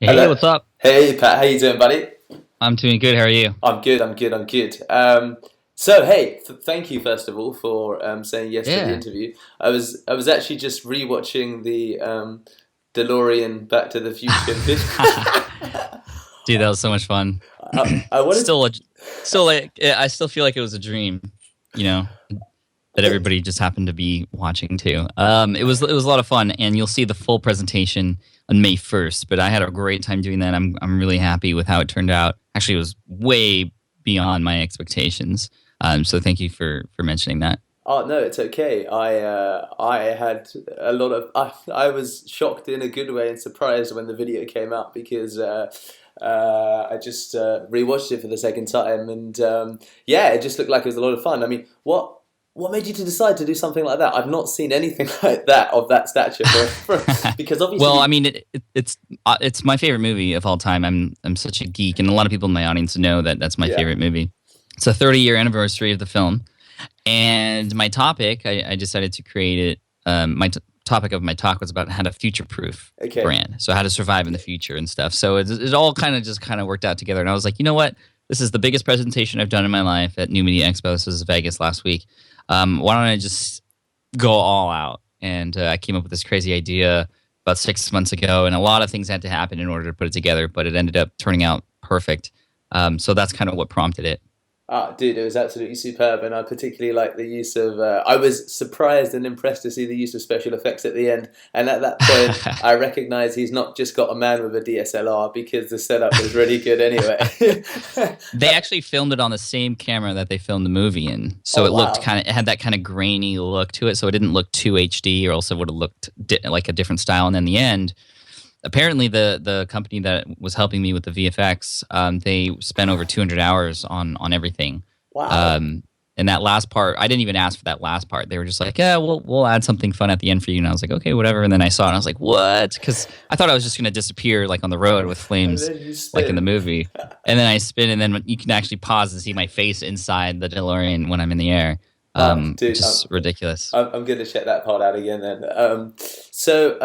Hey, Hello. what's up? Hey Pat, how you doing, buddy? I'm doing good. How are you? I'm good. So hey, thank you first of all for saying yes to the Yeah. interview. I was actually just rewatching the DeLorean Back to the Future video. Dude, that was so much fun. I wanted Still, still like, I still feel like it was a dream, you know, that it, everybody just happened to be watching too. It was a lot of fun, and you'll see the full presentation on May 1st. But I had a great time doing that. I'm really happy with how it turned out. Actually, it was way beyond my expectations. So thank you for mentioning that. Oh no, it's okay. I had a lot of I was shocked in a good way and surprised when the video came out because I just rewatched it for the second time and yeah, it just looked like it was a lot of fun. I mean, what made you to decide to do something like that? I've not seen anything like that of that stature because Well, I obviously mean, it's my favorite movie of all time. I'm such a geek, and a lot of people in my audience know that that's my yeah. favorite movie. It's a 30-year anniversary of the film, and my topic, I decided to create it. Topic of my talk was about how to future-proof Okay. brand, so how to survive in the future and stuff. So it all kind of worked out together, and I was like, you know what? This is the biggest presentation I've done in my life at New Media Expo. This was Vegas last week. Why don't I just go all out? And I came up with this crazy idea about 6 months ago, and a lot of things had to happen in order to put it together, but it ended up turning out perfect. So that's kind of what prompted it. Ah, dude, it was absolutely superb, and I particularly like the use of. I was surprised and impressed to see the use of special effects at the end. And at that point, I recognise he's not just got a man with a DSLR because the setup was really good anyway. They actually filmed it on the same camera that they filmed the movie in, so Oh it looked wow! kind of it had that kind of grainy look to it. So it didn't look too HD, or else it would have looked like a different style. And in the end, apparently the company that was helping me with the VFX, they spent over 200 hours on everything. Wow! Um, and that last part, I didn't even ask for that last part. They were just like, "Yeah, we'll add something fun at the end for you." And I was like, "Okay, whatever." And then I saw it, and I was like, "What?" Because I thought I was just gonna disappear like on the road with And flames, then you like in the spin. movie. And then I spin, and then you can actually pause and see my face inside the DeLorean when I'm in the air, which Dude, is ridiculous. I'm going to check that part out again then. So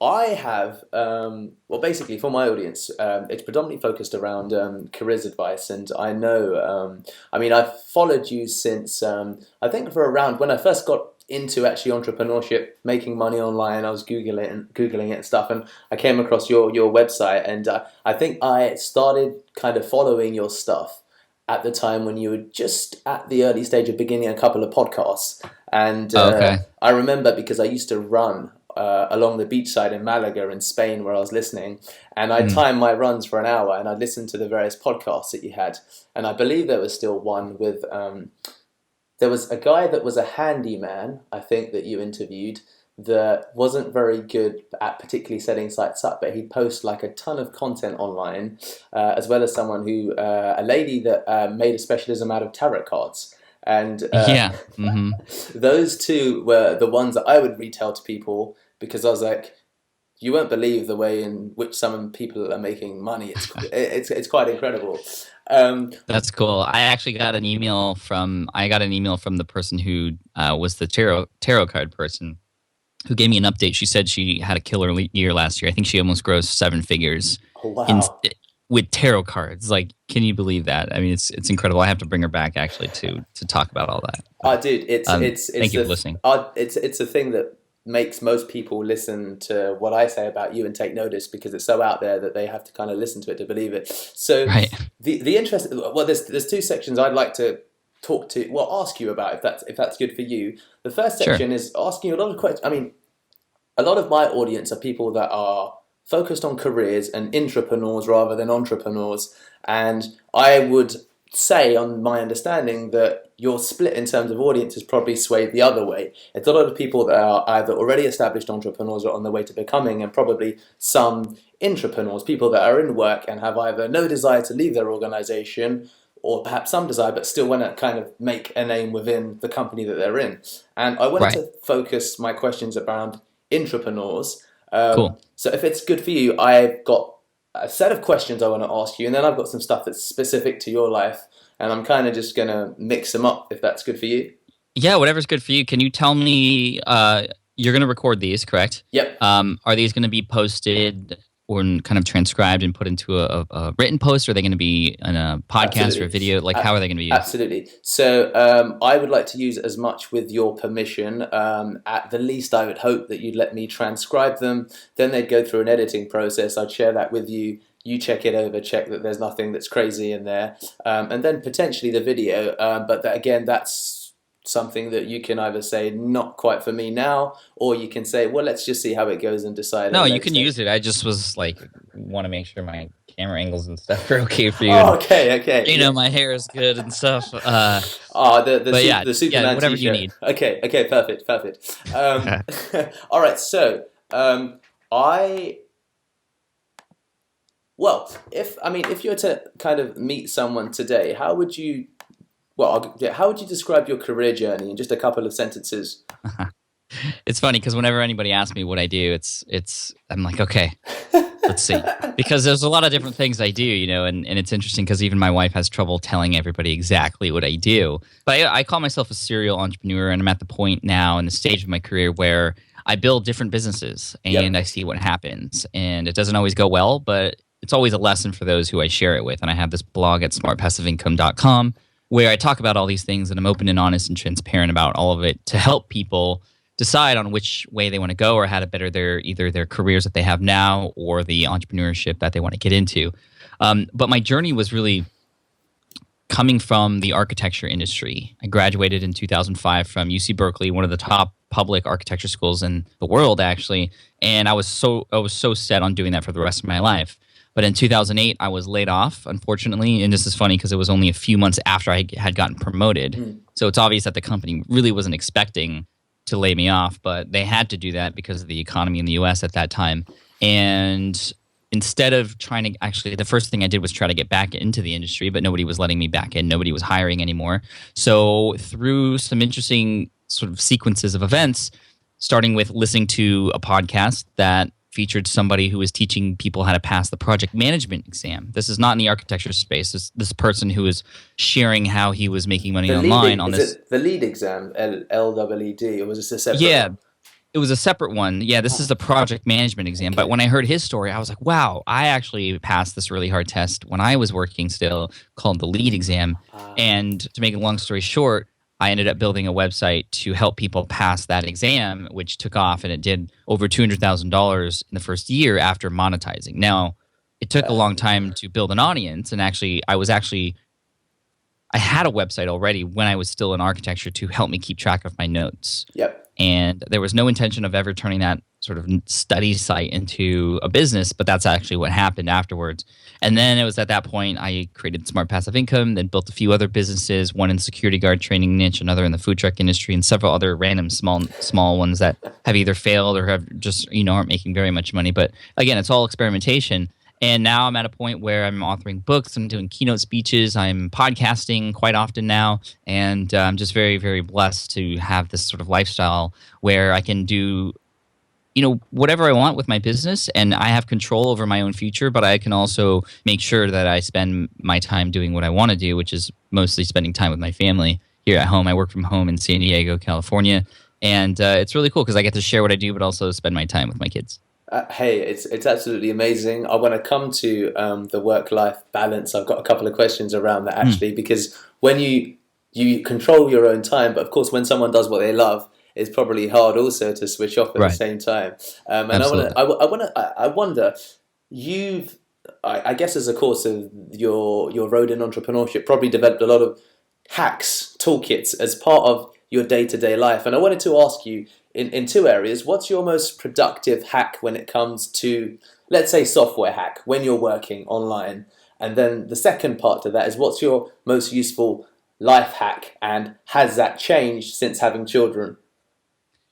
I have, well, basically for my audience, it's predominantly focused around careers advice. And I know, I mean, I've followed you since, I think for around when I first got into actually entrepreneurship, making money online, I was Googling it and stuff. And I came across your website. And I think I started kind of following your stuff at the time when you were just at the early stage of beginning a couple of podcasts. And Oh, okay. I remember because I used to run along the beachside in Malaga in Spain where I was listening. And I Mm. timed my runs for an hour and I listened to the various podcasts that you had. And I believe there was still one with, there was a guy that was a handyman, I think, that you interviewed that wasn't very good at particularly setting sites up, but he'd post like a ton of content online, as well as someone who, a lady that made a specialism out of tarot cards. And Yeah. Hmm. those two were the ones that I would retell to people because I was like, you won't believe the way in which some people are making money. It's quite incredible. That's cool. I got an email from the person who was the tarot card person who gave me an update. She said she had a killer year last year. I think she almost grossed seven figures Oh in wow. with tarot cards. Like, can you believe that? I mean, it's incredible. I have to bring her back actually to talk about all that. But Dude, it's thank you the for listening. it's a thing that makes most people listen to what I say about you and take notice because it's so out there that they have to kind of listen to it to believe it. So Right. the interest, well, there's two sections I'd like to ask you about if that's good for you. The first Sure. section is asking you a lot of questions. I mean, a lot of my audience are people that are focused on careers and intrapreneurs rather than entrepreneurs. And I would say, on my understanding, that your split in terms of audience is probably swayed the other way. It's a lot of people that are either already established entrepreneurs or on their way to becoming, and probably some intrapreneurs, people that are in work and have either no desire to leave their organization or perhaps some desire but still want to kind of make a name within the company that they're in. And I wanted Right. to focus my questions around intrapreneurs. Cool. So if it's good for you, I've got a set of questions I want to ask you, and then I've got some stuff that's specific to your life, and I'm kind of just going to mix them up if that's good for you. Yeah, whatever's good for you. Can you tell me? You're going to record these, correct? Yep. Are these going to be posted or kind of transcribed and put into a written post? Or are they going to be in a podcast or a video? Like, how are they going to be used? Absolutely. So I would like to use as much with your permission. At the least, I would hope that you'd let me transcribe them. Then they'd go through an editing process. I'd share that with you. You check it over, check that there's nothing that's crazy in there, and then potentially the video. But again, that's something that you can either say not quite for me now, or you can say, well, let's just see how it goes and decide. No, you can use it. I just was like, want to make sure my camera angles and stuff are okay for you. Oh, okay. You know, my hair is good and stuff. The Superman whatever t-shirt. you need. Okay, perfect. All right, so if you were to kind of meet someone today, how would you describe your career journey in just a couple of sentences? It's funny because whenever anybody asks me what I do, I'm like, okay, let's see, because there's a lot of different things I do, you know, and it's interesting because even my wife has trouble telling everybody exactly what I do. But I call myself a serial entrepreneur, and I'm at the point now in the stage of my career where I build different businesses and I see what happens, and it doesn't always go well, but it's always a lesson for those who I share it with. And I have this blog at smartpassiveincome.com where I talk about all these things, and I'm open and honest and transparent about all of it to help people decide on which way they want to go or how to better either their careers that they have now or the entrepreneurship that they want to get into. But my journey was really coming from the architecture industry. I graduated in 2005 from UC Berkeley, one of the top public architecture schools in the world, actually. And I was so set on doing that for the rest of my life. But in 2008, I was laid off, unfortunately. And this is funny because it was only a few months after I had gotten promoted. So it's obvious that the company really wasn't expecting to lay me off, but they had to do that because of the economy in the US at that time. And instead of trying to the first thing I did was try to get back into the industry, but nobody was letting me back in. Nobody was hiring anymore. So through some interesting sort of sequences of events, starting with listening to a podcast that featured somebody who was teaching people how to pass the project management exam. This is not in the architecture space. This person who was sharing how he was making money online on this. The lead exam, LEED, or was this a separate one? It was a separate one. Yeah, this is the project management exam. But when I heard his story, I was like, wow, I actually passed this really hard test when I was working still called the lead exam. And to make a long story short, I ended up building a website to help people pass that exam, which took off, and it did over $200,000 in the first year after monetizing. Now, it took a long time to build an audience, and I had a website already when I was still in architecture to help me keep track of my notes. Yep. And there was no intention of ever turning that sort of study site into a business, but that's actually what happened afterwards. And then it was at that point I created Smart Passive Income, then built a few other businesses, one in security guard training niche, another in the food truck industry, and several other random small ones that have either failed or have just, aren't making very much money. But again, it's all experimentation. And now I'm at a point where I'm authoring books, I'm doing keynote speeches, I'm podcasting quite often now, and I'm just very, very blessed to have this sort of lifestyle where I can do whatever I want with my business, and I have control over my own future, but I can also make sure that I spend my time doing what I want to do, which is mostly spending time with my family here at home. I work from home in San Diego, California, and it's really cool because I get to share what I do, but also spend my time with my kids. Hey, it's absolutely amazing. I want to come to the work-life balance. I've got a couple of questions around that actually, because when you control your own time, but of course when someone does what they love, it's probably hard also to switch off at the same time. And I wonder, I guess as a course of your road in entrepreneurship, probably developed a lot of hacks, toolkits as part of your day-to-day life. And I wanted to ask you in two areas, what's your most productive hack when it comes to, let's say, software hack when you're working online? And then the second part to that is, what's your most useful life hack, and has that changed since having children?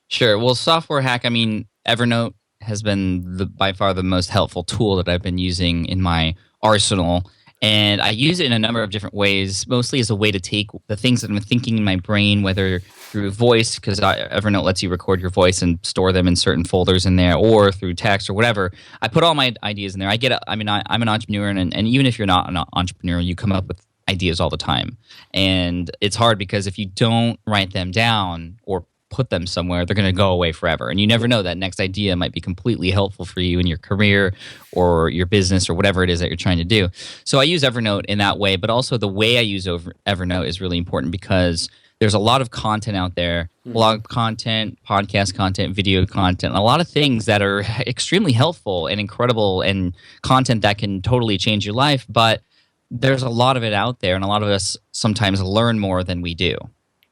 Sure. Well, software hack, Evernote has been by far the most helpful tool that I've been using in my arsenal. And I use it in a number of different ways, mostly as a way to take the things that I'm thinking in my brain, whether through voice, because Evernote lets you record your voice and store them in certain folders in there, or through text or whatever. I put all my ideas in there. I'm an entrepreneur, and even if you're not an entrepreneur, you come up with ideas all the time. And it's hard because if you don't write them down or put them somewhere, they're going to go away forever. And you never know, that next idea might be completely helpful for you in your career or your business or whatever it is that you're trying to do. So I use Evernote in that way, but also the way I use Evernote is really important because there's a lot of content out there, blog content, podcast content, video content, a lot of things that are extremely helpful and incredible and content that can totally change your life. But there's a lot of it out there, and a lot of us sometimes learn more than we do.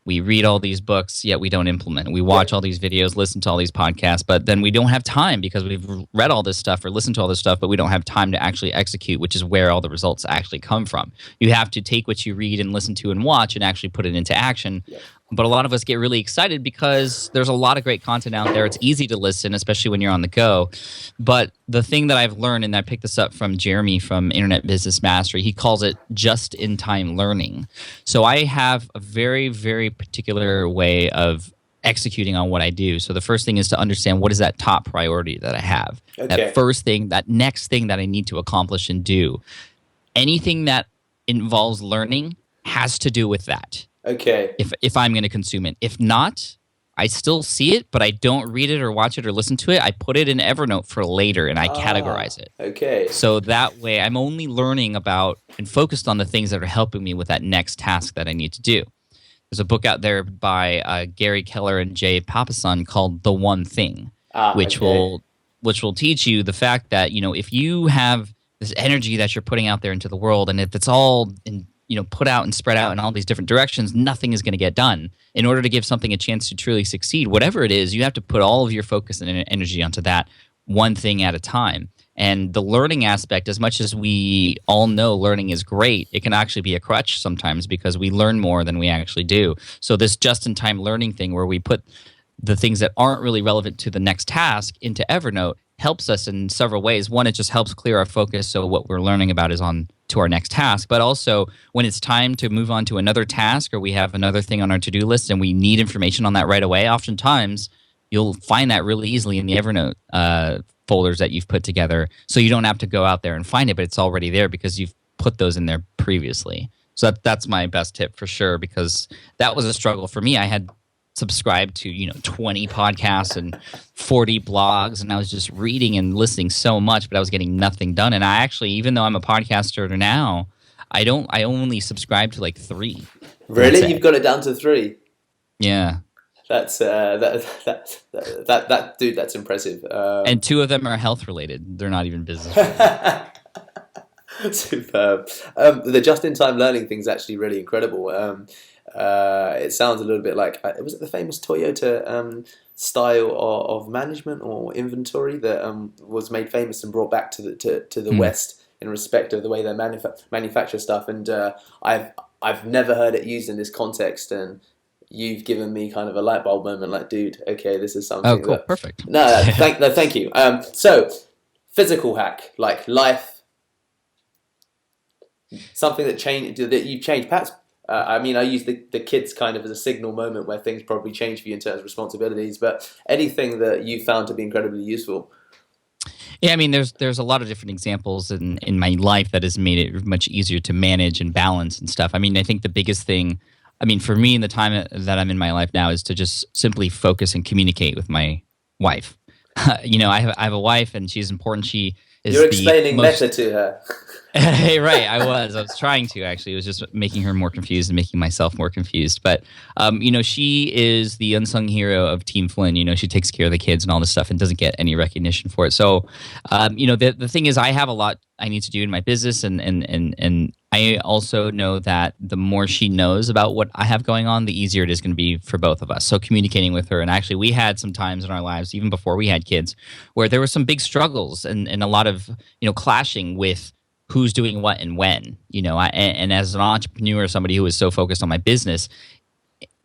We read all these books, yet we don't implement. We watch all these videos, listen to all these podcasts, but then we don't have time because we've read all this stuff or listened to all this stuff, but we don't have time to actually execute, which is where all the results actually come from. You have to take what you read and listen to and watch and actually put it into action. Yeah. But a lot of us get really excited because there's a lot of great content out there. It's easy to listen, especially when you're on the go. But the thing that I've learned, and I picked this up from Jeremy from Internet Business Mastery, he calls it just-in-time learning. So I have a very, very particular way of executing on what I do. So the first thing is to understand what is that top priority that I have. Okay. That first thing, that next thing that I need to accomplish and do. Anything that involves learning has to do with that. Okay. If I'm going to consume it. If not, I still see it, but I don't read it or watch it or listen to it. I put it in Evernote for later, and I categorize it. Okay. So that way, I'm only learning about and focused on the things that are helping me with that next task that I need to do. There's a book out there by Gary Keller and Jay Papasan called The One Thing, which will teach you the fact that, if you have this energy that you're putting out there into the world, and if it's all put out and spread out in all these different directions, nothing is going to get done. In order to give something a chance to truly succeed, whatever it is, you have to put all of your focus and energy onto that one thing at a time. And the learning aspect, as much as we all know learning is great, it can actually be a crutch sometimes because we learn more than we actually do. So this just-in-time learning thing where we put the things that aren't really relevant to the next task into Evernote helps us in several ways. One, it just helps clear our focus so what we're learning about is on to our next task. But also, when it's time to move on to another task or we have another thing on our to-do list and we need information on that right away, oftentimes you'll find that really easily in the Evernote folders that you've put together. So you don't have to go out there and find it, but it's already there because you've put those in there previously. So that's my best tip for sure, because that was a struggle for me. I had subscribed to 20 podcasts and 40 blogs, and I was just reading and listening so much, but I was getting nothing done. And I actually, even though I'm a podcaster now, I only subscribe to like 3. Really? You've got it down to 3? Yeah. That's that dude, that's impressive. And 2 of them are health related. They're not even business related. Superb. The just-in-time learning thing is actually really incredible. It sounds a little bit like, was it the famous Toyota style of management or inventory that was made famous and brought back to the West in respect of the way they manufacture stuff? And I've never heard it used in this context, and you've given me kind of a light bulb moment. Like, dude, okay, this is something. Oh, cool, perfect. Thank you. So, physical hack, like life. Something that you've changed. Perhaps, I use the kids kind of as a signal moment where things probably change for you in terms of responsibilities, but anything that you found to be incredibly useful. Yeah, there's a lot of different examples in my life that has made it much easier to manage and balance and stuff. I think the biggest thing, for me in the time that I'm in my life now, is to just simply focus and communicate with my wife. I have a wife, and she's important. She is You're explaining Meta to her. Hey, right, I was trying to, actually. It was just making her more confused and making myself more confused. But, she is the unsung hero of Team Flynn. She takes care of the kids and all this stuff and doesn't get any recognition for it. So, the thing is, I have a lot I need to do in my business, and I also know that the more she knows about what I have going on, the easier it is going to be for both of us. So communicating with her, and actually we had some times in our lives, even before we had kids, where there were some big struggles and a lot of, clashing with who's doing what and when, and as an entrepreneur, somebody who was so focused on my business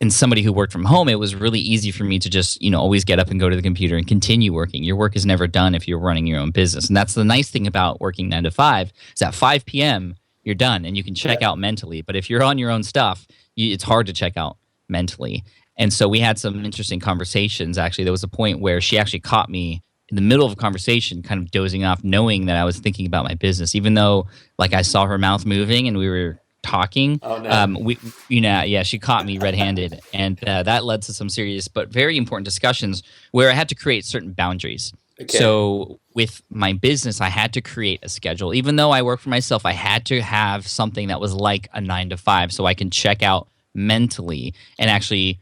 and somebody who worked from home, it was really easy for me to just, always get up and go to the computer and continue working. Your work is never done if you're running your own business. And that's the nice thing about working 9 to 5 is at 5 p.m., you're done and you can check out mentally. But if you're on your own stuff, it's hard to check out mentally. And so we had some interesting conversations. Actually, there was a point where she actually caught me in the middle of a conversation, kind of dozing off, knowing that I was thinking about my business, even though I saw her mouth moving and we were talking. Oh no. Yeah, she caught me red-handed, and that led to some serious but very important discussions where I had to create certain boundaries. Okay. So with my business, I had to create a schedule. Even though I work for myself, I had to have something that was like a 9 to 5, so I can check out mentally and actually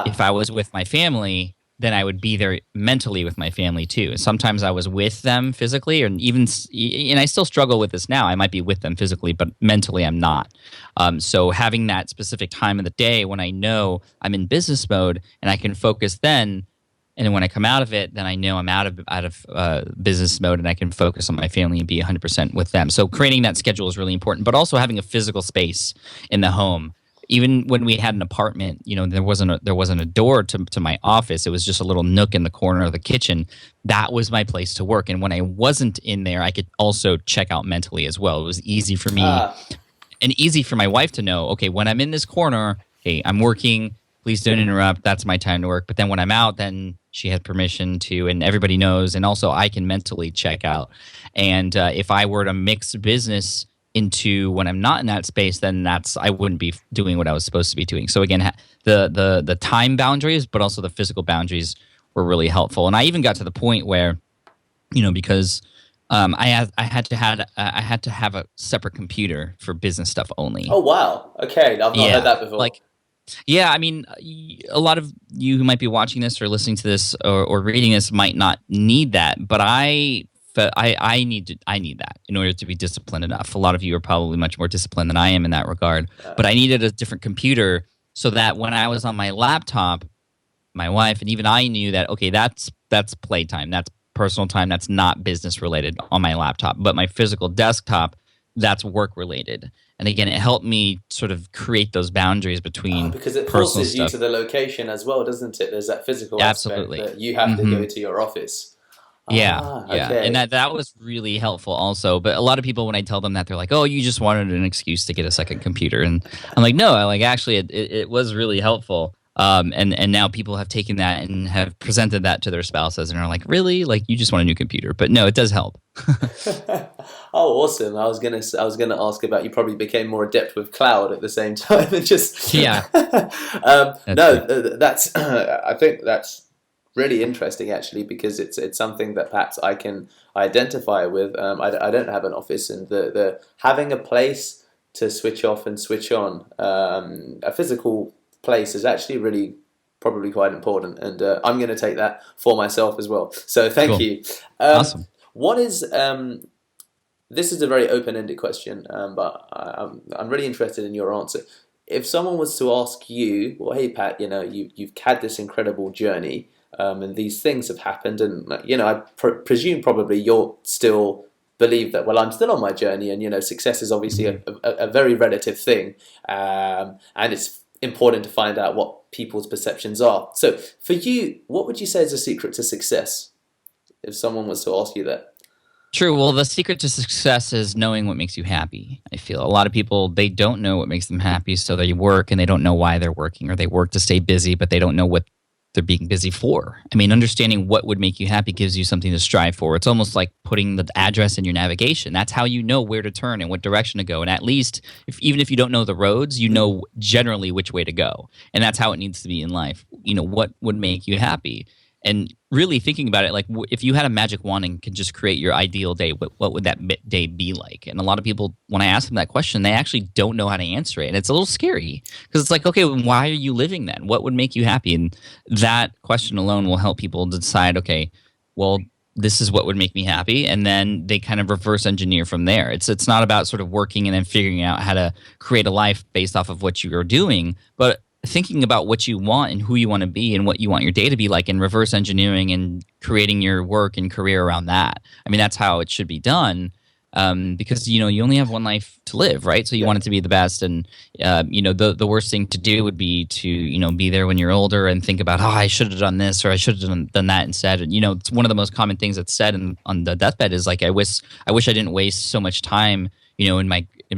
if Ah. I was with my family, then I would be there mentally with my family too. Sometimes I was with them physically, and I still struggle with this now. I might be with them physically, but mentally I'm not. So having that specific time of the day when I know I'm in business mode and I can focus then, and then when I come out of it, then I know I'm out of business mode and I can focus on my family and be 100% with them. So creating that schedule is really important, but also having a physical space in the home. Even when we had an apartment, there wasn't a door to my office. It was just a little nook in the corner of the kitchen. That was my place to work. And when I wasn't in there, I could also check out mentally as well. It was easy for me Ah. and easy for my wife to know, okay, when I'm in this corner, hey, I'm working. Please don't interrupt. That's my time to work. But then when I'm out, then she had permission to, and everybody knows. And also, I can mentally check out. And if I were to mix business into when I'm not in that space, then I wouldn't be doing what I was supposed to be doing. So again, the time boundaries, but also the physical boundaries were really helpful. And I even got to the point where, because I had to have a separate computer for business stuff only. Oh wow. Okay, I've not heard Yeah, that before. like yeah, I mean, a lot of you who might be watching this or listening to this or reading this might not need that, but I need that in order to be disciplined enough. A lot of you are probably much more disciplined than I am in that regard, but I needed a different computer so that when I was on my laptop, my wife and even I knew that okay, that's playtime, that's personal time, that's not business related on my laptop, but my physical desktop, that's work related. And again, it helped me sort of create those boundaries Ah, between because it personal forces you stuff. to the location as well, doesn't it? There's that physical aspect Absolutely. that you have to Hmm. go to your office. Yeah, Ah, yeah, and okay. that was really helpful also. But a lot of people, when I tell them that, they're like, "Oh, you just wanted an excuse to get a second computer," and I'm like, "No, I like actually, it was really helpful." And now people have taken that and have presented that to their spouses and are like, "Really? Like you just want a new computer?" But no, it does help. Oh, awesome! I was gonna ask about you. Probably became more adept with cloud at the same time, and just Yeah, that's no. true. That's I think that's really interesting actually because it's something that perhaps I can identify with. I don't have an office, and the having a place to switch off and switch on, a physical place is actually really probably quite important, and I'm going to take that for myself as well. So thank Cool, you. Um, awesome. what is this is a very open-ended question, but I'm really interested in your answer. If someone was to ask you, well, hey Pat, you've had this incredible journey, and these things have happened, and I presume probably you're still believe that. Well, I'm still on my journey, and success is obviously Mhm. a very relative thing, and it's important to find out what people's perceptions are. So, for you, what would you say is the secret to success? If someone was to ask you that. True. Well, the secret to success is knowing what makes you happy. I feel a lot of people, they don't know what makes them happy, so they work and they don't know why they're working, or they work to stay busy, but they don't know what they're being busy for. I mean, understanding what would make you happy gives you something to strive for. It's almost like putting the address in your navigation. That's how you know where to turn and what direction to go. And at least, even if you don't know the roads, you know generally which way to go. And that's how it needs to be in life. What would make you happy? And really thinking about it, like if you had a magic wand and could just create your ideal day, what would that day be like? And a lot of people, when I ask them that question, they actually don't know how to answer it. And it's a little scary because it's like, okay, well, why are you living then? What would make you happy? And that question alone will help people decide, okay, well, this is what would make me happy. And then they kind of reverse engineer from there. It's not about sort of working and then figuring out how to create a life based off of what you're doing, but thinking about what you want and who you want to be and what you want your day to be like and reverse engineering and creating your work and career around that. I mean, that's how it should be done, because you only have one life to live, right? So you Yeah. want it to be the best. And the worst thing to do would be to be there when you're older and think about, oh, I should have done this or I should have done that instead. And it's one of the most common things that's said on the deathbed is like, I wish I didn't waste so much time in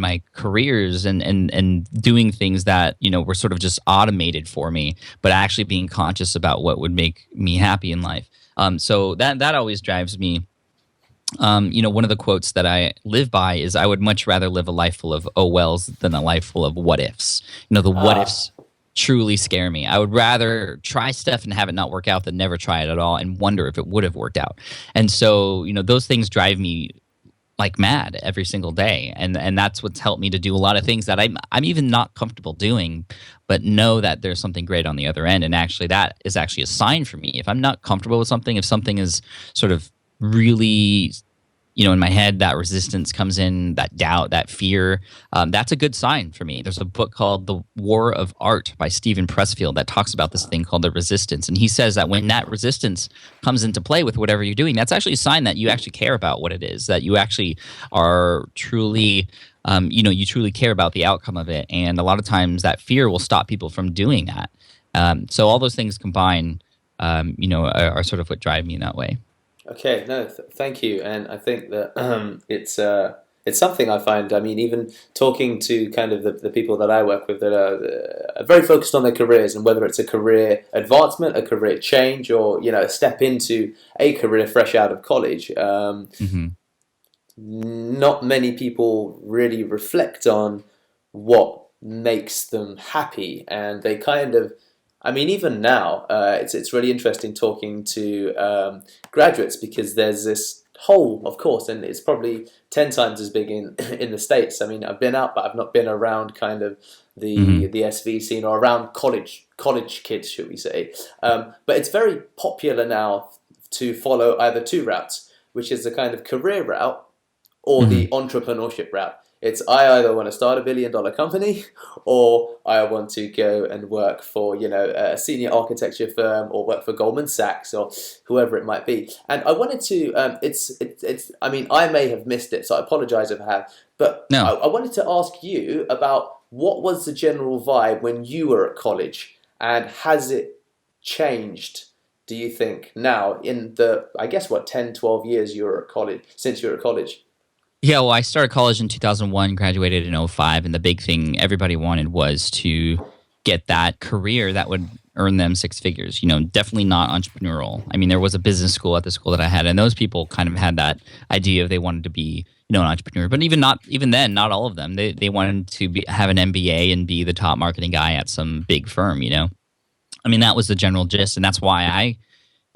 my careers and doing things that were sort of just automated for me, but actually being conscious about what would make me happy in life. So that always drives me One of the quotes that I live by is, I would much rather live a life full of oh wells than a life full of what ifs. The what Ah, ifs truly scare me. I would rather try stuff and have it not work out than never try it at all and wonder if it would have worked out. And so, those things drive me like mad every single day, and that's what's helped me to do a lot of things that I'm even not comfortable doing, but know that there's something great on the other end. And actually, that is actually a sign for me. If I'm not comfortable with something, if something is sort of really, in my head, that resistance comes in, that doubt, that fear, that's a good sign for me. There's a book called The War of Art by Stephen Pressfield that talks about this thing called the resistance. And he says that when that resistance comes into play with whatever you're doing, that's actually a sign that you actually care about what it is, that you actually are truly, you truly care about the outcome of it. And a lot of times that fear will stop people from doing that. So all those things combined, are sort of what drive me in that way. okay, no, thank you. And I think that it's something I find. I mean, even talking to kind of the people that I work with that are very focused on their careers, and whether it's a career advancement, a career change, or a step into a career fresh out of college. Hmm. Not many people really reflect on what makes them happy, and they kind of, I mean, even now, it's really interesting talking to graduates, because there's this hole, of course, and it's probably 10 times as big in in the States. I mean, I've been out, but I've not been around kind of Hmm. the SV scene, or around college kids, should we say? But it's very popular now to follow either two routes, which is the kind of career route or Hmm. the entrepreneurship route. It's, I either want to start $1 billion company, or I want to go and work for a senior architecture firm, or work for Goldman Sachs, or whoever it might be. And I wanted to it's I mean, I may have missed it, so I apologize if I have. But No. I wanted to ask you about what was the general vibe when you were at college, and has it changed? Do you think now, in the, I guess, what, 10, 12 years you were at college, since you were at college? Yeah, well, I started college in 2001, graduated in '05, and the big thing everybody wanted was to get that career that would earn them six figures. Definitely not entrepreneurial. I mean, there was a business school at the school that I had, and those people kind of had that idea of they wanted to be, an entrepreneur. But even then, not all of them. They wanted to have an MBA and be the top marketing guy at some big firm. I mean, that was the general gist, and that's why I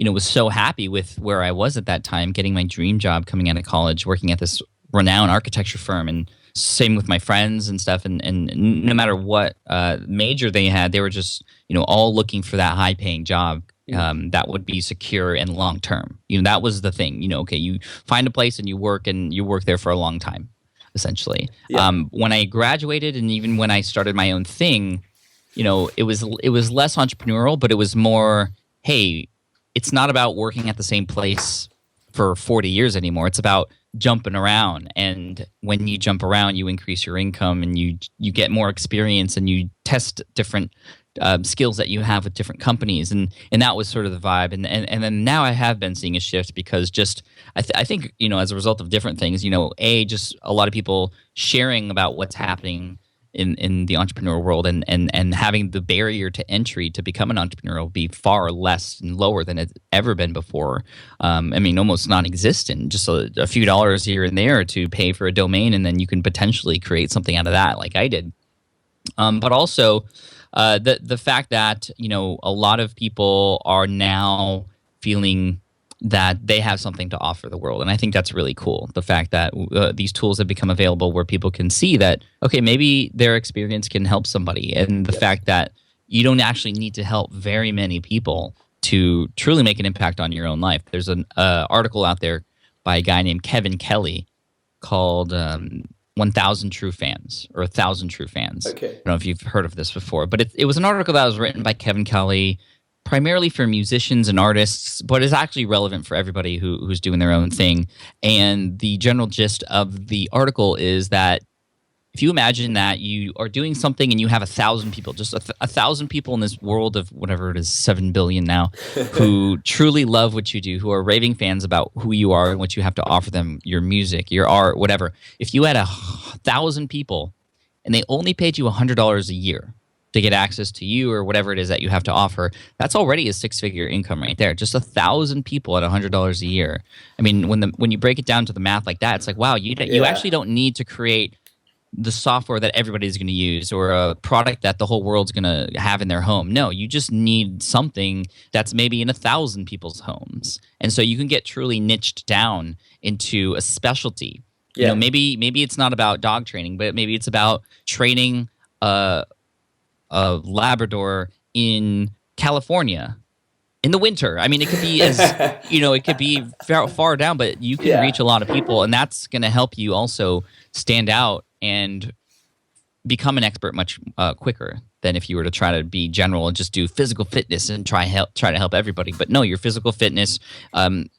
was so happy with where I was at that time, getting my dream job coming out of college, working at this renowned architecture firm, and same with my friends and stuff. And no matter what major they had, they were just all looking for that high paying job that would be secure and long term. That was the thing. Okay, you find a place and you work there for a long time, essentially. Yeah. When I graduated, and even when I started my own thing, it was less entrepreneurial, but it was more, hey, it's not about working at the same place for 40 years anymore. It's about jumping around, and when you jump around, you increase your income, and you get more experience, and you test different skills that you have with different companies, and that was sort of the vibe. And then now I have been seeing a shift, because just I think as a result of different things, just a lot of people sharing about what's happening in the entrepreneur world, and having the barrier to entry to become an entrepreneur will be far less and lower than it's ever been before. I mean, almost non-existent. Just a few dollars here and there to pay for a domain, and then you can potentially create something out of that, like I did. But also, the fact that a lot of people are now feeling that they have something to offer the world, and I think that's really cool. The fact that these tools have become available, where people can see that, okay, maybe their experience can help somebody, and the Yes. fact that you don't actually need to help very many people to truly make an impact on your own life. There's an article out there by a guy named Kevin Kelly called 1,000 True Fans, or 1,000 True Fans. I Okay. don't know if you've heard of this before, but it was an article that was written by Kevin Kelly, primarily for musicians and artists, but is actually relevant for everybody who's doing their own thing. And the general gist of the article is that if you imagine that you are doing something and you have 1,000 people, just 1,000 people in this world of whatever it is, 7 billion now, who truly love what you do, who are raving fans about who you are and what you have to offer them, your music, your art, whatever. If you had 1,000 people and they only paid you $100 a year, to get access to you or whatever it is that you have to offer, that's already a six-figure income right there. Just 1,000 people at $100 a year. I mean, when you break it down to the math like that, it's like, wow, you Yeah. actually don't need to create the software that everybody's going to use or a product that the whole world's going to have in their home. No, you just need something that's maybe in 1,000 people's homes, and so you can get truly niched down into a specialty. Yeah. Maybe it's not about dog training, but maybe it's about training a Labrador in California in the winter. I mean, it could be as it could be far down, but you can reach a lot of people, and that's going to help you also stand out and become an expert much quicker than if you were to try to be general and just do physical fitness and try to help everybody. But no, your physical fitness,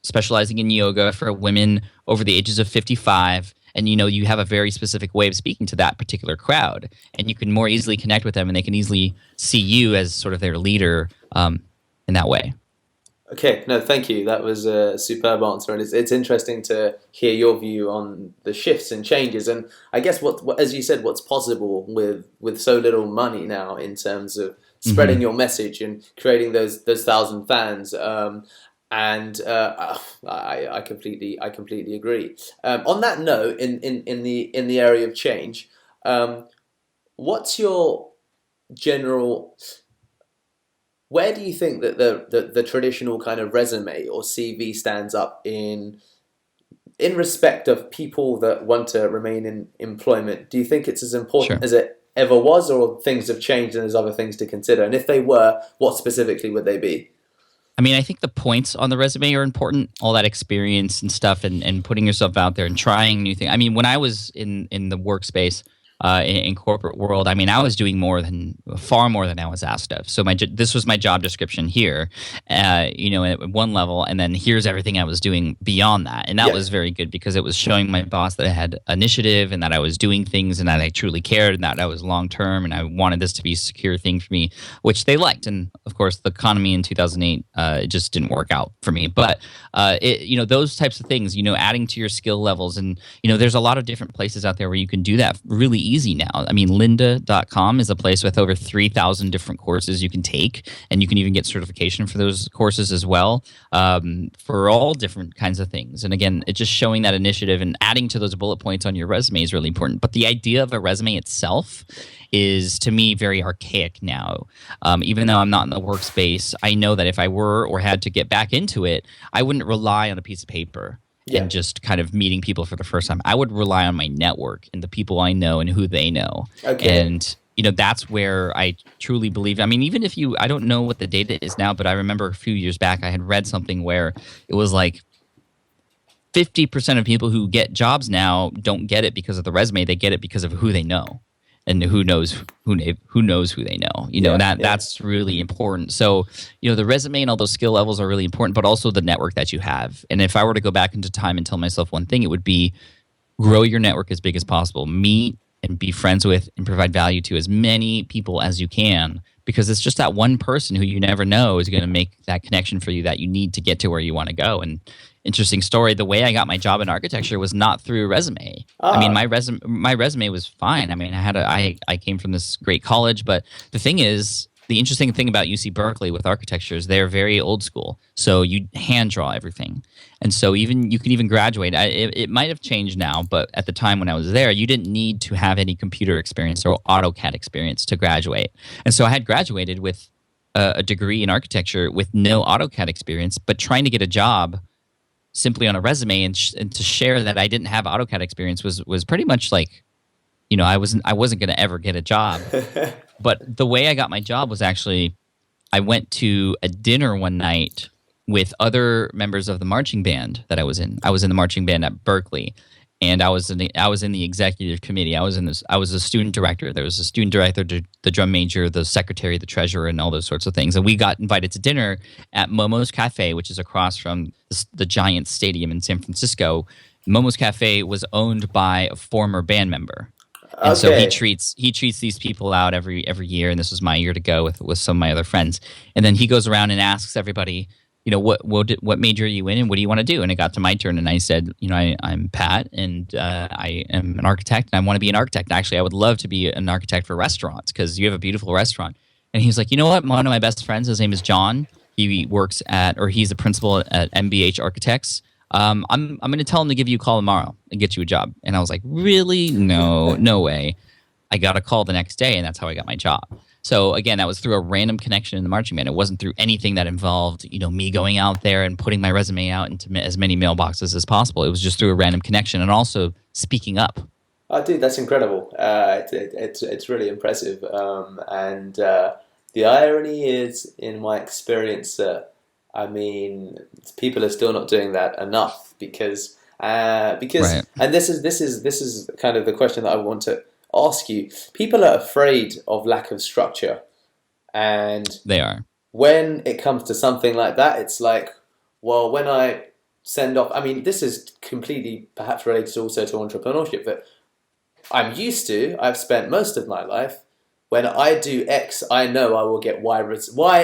specializing in yoga for women over the ages of 55. And you have a very specific way of speaking to that particular crowd, and you can more easily connect with them, and they can easily see you as sort of their leader in that way. Okay, no, thank you. That was a superb answer, and it's interesting to hear your view on the shifts and changes. And I guess what as you said, what's possible with so little money now in terms of spreading your message and creating those 1,000 fans. I completely agree. On that note, in the area of change, what's your general? Where do you think that the traditional kind of resume or CV stands up in respect of people that want to remain in employment? Do you think it's as important as it ever was, or things have changed and there's other things to consider? And if they were, what specifically would they be? I mean, I think the points on the resume are important, all that experience and stuff, and putting yourself out there and trying new things. I mean, when I was in the workspace, in corporate world, I mean, I was doing far more than I was asked of. So this was my job description here, at one level, and then here's everything I was doing beyond that. And that was very good because it was showing my boss that I had initiative and that I was doing things and that I truly cared and that I was long-term and I wanted this to be a secure thing for me, which they liked. And of course, the economy in 2008, it just didn't work out for me. But, those types of things, adding to your skill levels. And, there's a lot of different places out there where you can do that really easy now. I mean, lynda.com is a place with over 3,000 different courses you can take, and you can even get certification for those courses as well, for all different kinds of things. And again, it's just showing that initiative and adding to those bullet points on your resume is really important. But the idea of a resume itself is, to me, very archaic now. Even though I'm not in the workspace, I know that if I were or had to get back into it, I wouldn't rely on a piece of paper and just kind of meeting people for the first time. I would rely on my network and the people I know and who they know. Okay. And, that's where I truly believe. I mean, even if I don't know what the data is now, but I remember a few years back I had read something where it was like 50% of people who get jobs now don't get it because of the resume. They get it because of who they know. And who knows who they know. That's really important. So the resume and all those skill levels are really important, but also the network that you have. And if I were to go back into time and tell myself one thing, it would be grow your network as big as possible. Meet and be friends with and provide value to as many people as you can, because it's just that one person who you never know is going to make that connection for you that you need to get to where you want to go. And interesting story, the way I got my job in architecture was not through a resume. I mean, my resume was fine. I mean, I came from this great college, but the thing is, the interesting thing about UC Berkeley with architecture is they're very old school. So you hand draw everything. And so you can even graduate. It might have changed now, but at the time when I was there, you didn't need to have any computer experience or AutoCAD experience to graduate. And so I had graduated with a degree in architecture with no AutoCAD experience, but trying to get a job simply on a resume and to share that I didn't have AutoCAD experience was pretty much like, I wasn't going to ever get a job. But the way I got my job was actually, I went to a dinner one night with other members of the marching band that I was in. I was in the marching band at Berkeley, and I was in the executive committee. I was a student director. There was a student director, the drum major, the secretary, the treasurer, and all those sorts of things. And we got invited to dinner at Momo's Cafe, which is across from the Giants Stadium in San Francisco. Momo's Cafe was owned by a former band member. And so he treats these people out every year, and this was my year to go with some of my other friends. And then he goes around and asks everybody, what major are you in and what do you want to do? And it got to my turn, and I said, I'm Pat, and I am an architect, and I want to be an architect. Actually, I would love to be an architect for restaurants because you have a beautiful restaurant. And he's like, you know what? One of my best friends, his name is John. He's a principal at MBH Architects. I'm going to tell him to give you a call tomorrow and get you a job. And I was like, really? No way. I got a call the next day, and that's how I got my job. So again, that was through a random connection in the marching band. It wasn't through anything that involved, me going out there and putting my resume out into as many mailboxes as possible. It was just through a random connection and also speaking up. Oh, dude, that's incredible. It's really impressive. And the irony is, in my experience, I mean, people are still not doing that enough Right. and this is kind of the question that I want to ask you. People are afraid of lack of structure, and They are. when it comes to something like that, it's like, well, when I send off, I mean, this is completely perhaps related also to entrepreneurship that I've spent most of my life. When I do X, I know I will get Y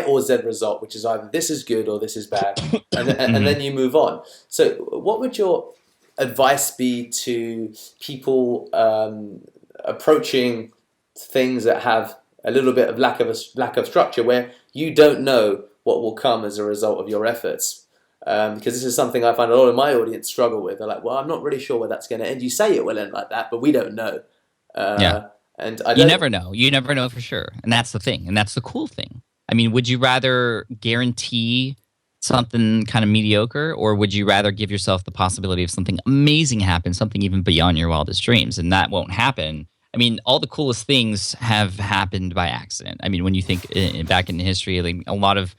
or Z result, which is either this is good or this is bad, and then you move on. So, what would your advice be to people approaching things that have a little bit of lack of structure, where you don't know what will come as a result of your efforts? Because this is something I find a lot of my audience struggle with. They're like, well, I'm not really sure where that's going to end. You say it will end like that, but we don't know. Yeah. And I You don't. never know. You never know for sure. And that's the thing. And that's the cool thing. I mean, would you rather guarantee something kind of mediocre, or would you rather give yourself the possibility of something amazing happen, something even beyond your wildest dreams? And that won't happen. I mean, all the coolest things have happened by accident. I mean, when you think back in history, like a lot of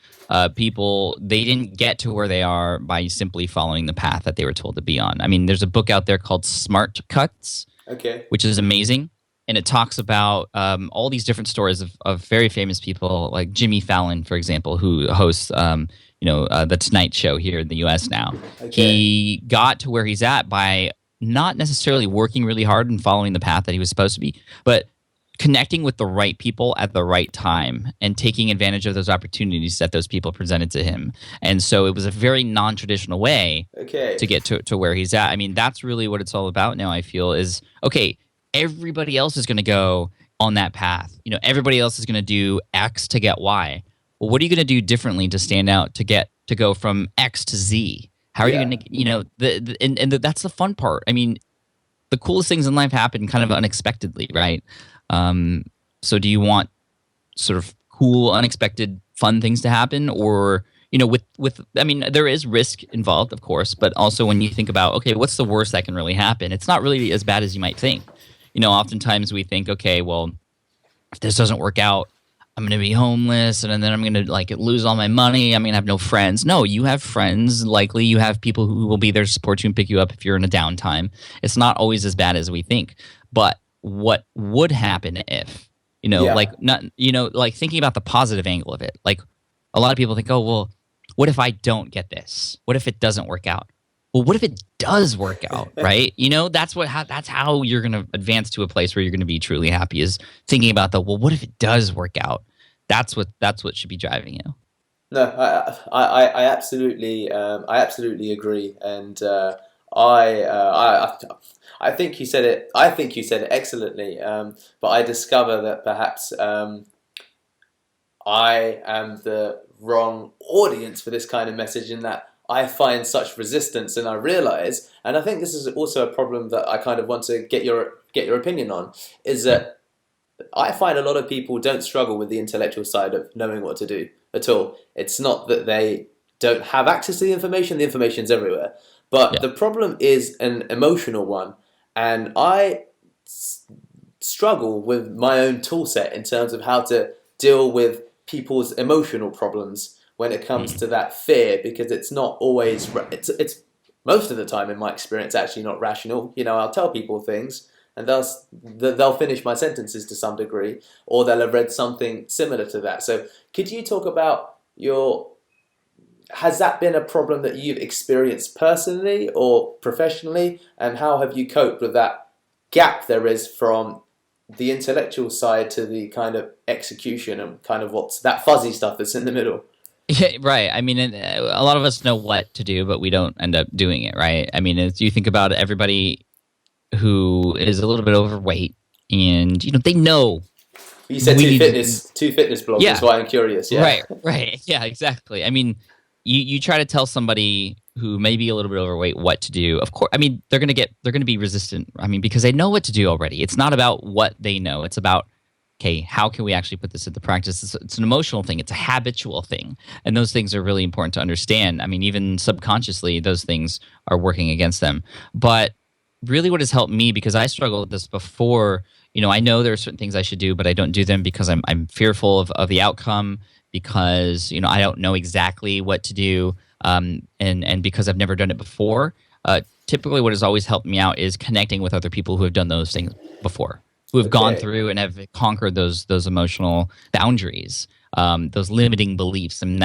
people, they didn't get to where they are by simply following the path that they were told to be on. I mean, there's a book out there called Smart Cuts, Okay. which is amazing. And it talks about all these different stories of very famous people, like Jimmy Fallon, for example, who hosts, the Tonight Show here in the U.S. now. Okay. He got to where he's at by not necessarily working really hard and following the path that he was supposed to be, but connecting with the right people at the right time and taking advantage of those opportunities that those people presented to him. And so it was a very non-traditional way Okay. to get to where he's at. I mean, that's really what it's all about now, I feel, is, okay, everybody else is going to go on that path. Everybody else is going to do X to get Y. Well, what are you going to do differently to stand out to go from X to Z? How are you going to, that's the fun part. I mean, the coolest things in life happen kind of unexpectedly, right? So do you want sort of cool, unexpected, fun things to happen, or I mean, there is risk involved, of course, but also when you think about, okay, what's the worst that can really happen? It's not really as bad as you might think. Oftentimes we think, okay, well, if this doesn't work out, I'm going to be homeless, and then I'm going to lose all my money. I'm going to have no friends. No, you have friends. Likely, you have people who will be there to support you and pick you up if you're in a downtime. It's not always as bad as we think. But what would happen if, thinking about the positive angle of it? Like, a lot of people think, oh, well, what if I don't get this? What if it doesn't work out? Well, what if it does work out, right? That's how you're going to advance to a place where you're going to be truly happy, is thinking about what if it does work out? That's what should be driving you. No, I absolutely agree, and I think you said it. I think you said it excellently. But I discover that perhaps I am the wrong audience for this kind of message, in that I find such resistance, and I realize, and I think this is also a problem that I kind of want to get your opinion on, is that I find a lot of people don't struggle with the intellectual side of knowing what to do at all. It's not that they don't have access to the information's everywhere. But the problem is an emotional one, and I struggle with my own tool set in terms of how to deal with people's emotional problems when it comes to that fear, because it's not always, it's most of the time, in my experience, actually not rational. I'll tell people things, and they'll finish my sentences to some degree, or they'll have read something similar to that. So could you talk about has that been a problem that you've experienced personally or professionally, and how have you coped with that gap there is from the intellectual side to the kind of execution, and kind of what's that fuzzy stuff that's in the middle? Yeah, right. I mean, a lot of us know what to do, but we don't end up doing it, right? I mean, if you think about everybody who is a little bit overweight, and they know You said we need. two fitness blogs. That's Yeah, why I'm curious. Yeah. right. Yeah, exactly. I mean, you try to tell somebody who may be a little bit overweight what to do. Of course, I mean they're gonna be resistant. I mean, because they know what to do already. It's not about what they know. It's about, okay, how can we actually put this into practice? It's an emotional thing. It's a habitual thing, and those things are really important to understand. I mean, even subconsciously, those things are working against them. But really, what has helped me, because I struggled with this before. I know there are certain things I should do, but I don't do them because I'm fearful of the outcome, because I don't know exactly what to do, and because I've never done it before. Typically, what has always helped me out is connecting with other people who have done those things before, who have gone Okay. through and have conquered those emotional boundaries, those limiting beliefs, and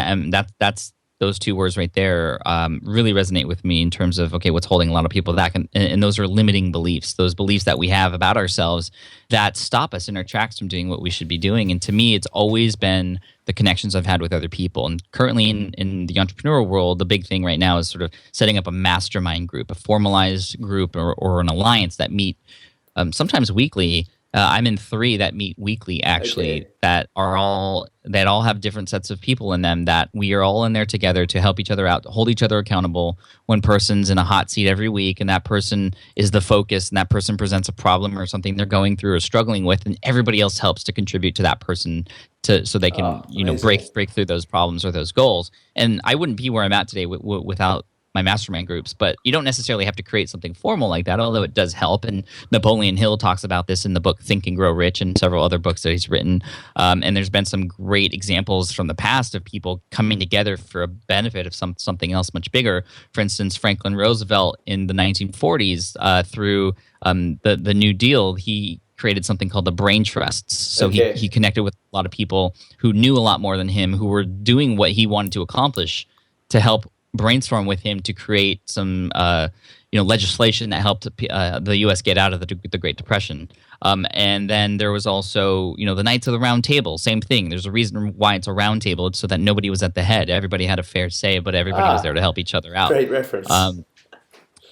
that's those two words right there really resonate with me in terms of, okay, what's holding a lot of people back, and those are limiting beliefs, those beliefs that we have about ourselves that stop us in our tracks from doing what we should be doing. And to me, it's always been the connections I've had with other people. And currently in the entrepreneurial world, the big thing right now is sort of setting up a mastermind group, a formalized group, or an alliance that meet sometimes weekly. I'm in three that meet weekly, actually, Okay. that all have different sets of people in them, that we are all in there together to help each other out, to hold each other accountable. One person's in a hot seat every week, and that person is the focus, and that person presents a problem or something they're going through or struggling with, and everybody else helps to contribute to that person, so they can Amazing. break through those problems or those goals. And I wouldn't be where I'm at today without my mastermind groups. But you don't necessarily have to create something formal like that, although it does help. And Napoleon Hill talks about this in the book Think and Grow Rich, and several other books that he's written. And there's been some great examples from the past of people coming together for a benefit of something else much bigger. For instance, Franklin Roosevelt in the 1940s, through the New Deal, he created something called the brain trusts. So he Okay. connected with a lot of people who knew a lot more than him, who were doing what he wanted to accomplish, to help brainstorm with him to create some legislation that helped the U.S. get out of the Great Depression. And then there was also the Knights of the Round Table. Same thing. There's a reason why it's a round table. It's so that nobody was at the head. Everybody had a fair say, but everybody was there Ah, to help each other out. great reference. Um,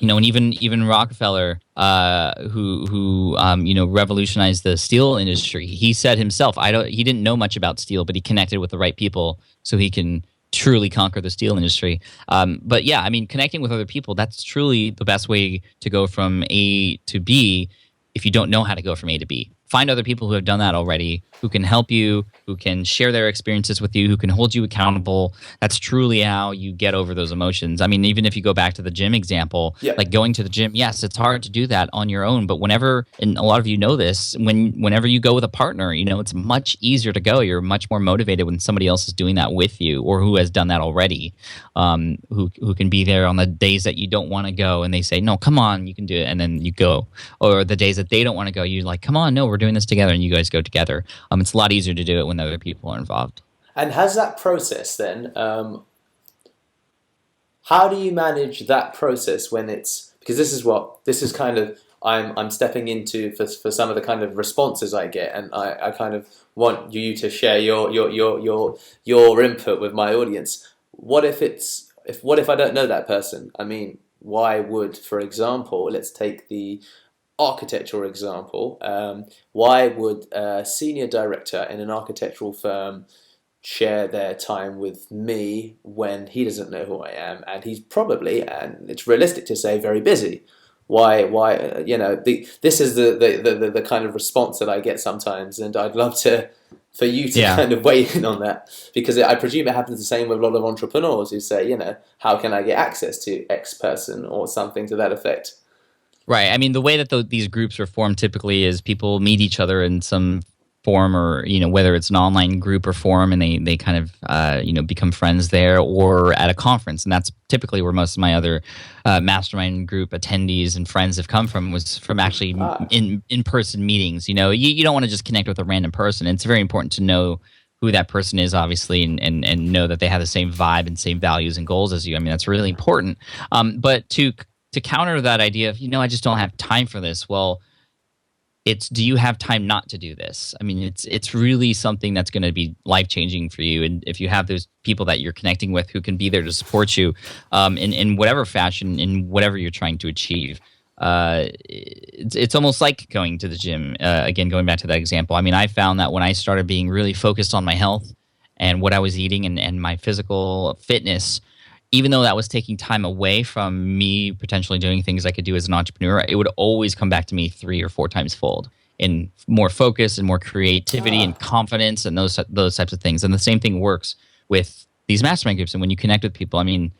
and even Rockefeller, who revolutionized the steel industry. He said himself, he didn't know much about steel, but he connected with the right people so he can truly conquer the steel industry. But yeah, I mean, connecting with other people, that's truly the best way to go from A to B if you don't know how to go from A to B. Find other people who have done that already, who can help you, who can share their experiences with you, who can hold you accountable. That's truly how you get over those emotions. I mean, even if you go back to the gym example, Yeah. like going to the gym, yes, it's hard to do that on your own. But whenever, and a lot of you know this, whenever you go with a partner, it's much easier to go. You're much more motivated when somebody else is doing that with you, or who has done that already, who can be there on the days that you don't want to go, and they say, no, come on, you can do it, and then you go. Or the days that they don't want to go, you're like, come on, no, we're doing this together, and you guys go together. It's a lot easier to do it when other people are involved. And has that process then? How do you manage that process when it's because this is kind of I'm stepping into for some of the kind of responses I get, and I kind of want you to share your input with my audience. What if I don't know that person? I mean, why would, for example, let's take the architectural example. Why would a senior director in an architectural firm share their time with me when he doesn't know who I am, and he's probably, and it's realistic to say, very busy? This is the kind of response that I get sometimes, and I'd love for you to Yeah. kind of weigh in on that, because I presume it happens the same with a lot of entrepreneurs who say, how can I get access to X person or something to that effect? Right. I mean, the way that these groups are formed typically is people meet each other in some form, or whether it's an online group or forum, and they kind of become friends there, or at a conference. And that's typically where most of my other mastermind group attendees and friends have come from, was from actually Ah, in person meetings. You don't want to just connect with a random person. It's very important to know who that person is, obviously, and know that they have the same vibe and same values and goals as you. I mean, that's really important. But to counter that idea of, I just don't have time for this. Well, It's, do you have time not to do this? I mean, it's really something that's going to be life changing for you. And if you have those people that you're connecting with who can be there to support you, in whatever fashion, in whatever you're trying to achieve, it's almost like going to the gym. Again, going back to that example, I mean, I found that when I started being really focused on my health and what I was eating and my physical fitness, even though that was taking time away from me potentially doing things I could do as an entrepreneur, it would always come back to me 3 or 4 times fold in more focus and more creativity and confidence and those types of things. And the same thing works with these mastermind groups. And when you connect with people, I mean,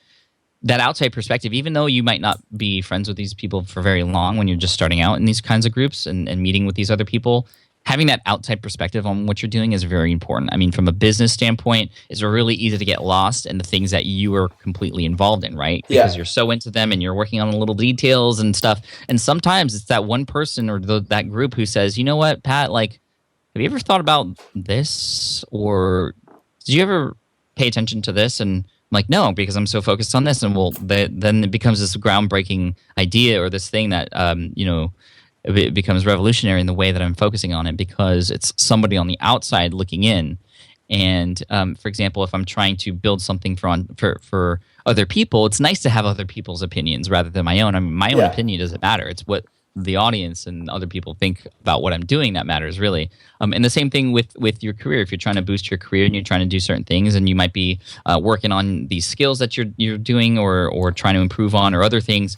that outside perspective, even though you might not be friends with these people for very long when you're just starting out in these kinds of groups and meeting with these other people, having that outside perspective on what you're doing is very important. I mean, from a business standpoint, it's really easy to get lost in the things that you are completely involved in, right? Because you're so into them and you're working on the little details and stuff. And sometimes it's that one person or that group who says, you know what, Pat, like, have you ever thought about this? Or did you ever pay attention to this? And I'm like, no, because I'm so focused on this. And then it becomes this groundbreaking idea or this thing that, it becomes revolutionary in the way that I'm focusing on it, because it's somebody on the outside looking in. And for example, if I'm trying to build something for other people, it's nice to have other people's opinions rather than my own. I mean, my own opinion doesn't matter. It's what the audience and other people think about what I'm doing that matters, really. And the same thing with your career. If you're trying to boost your career and you're trying to do certain things, and you might be working on these skills that you're doing or trying to improve on or other things.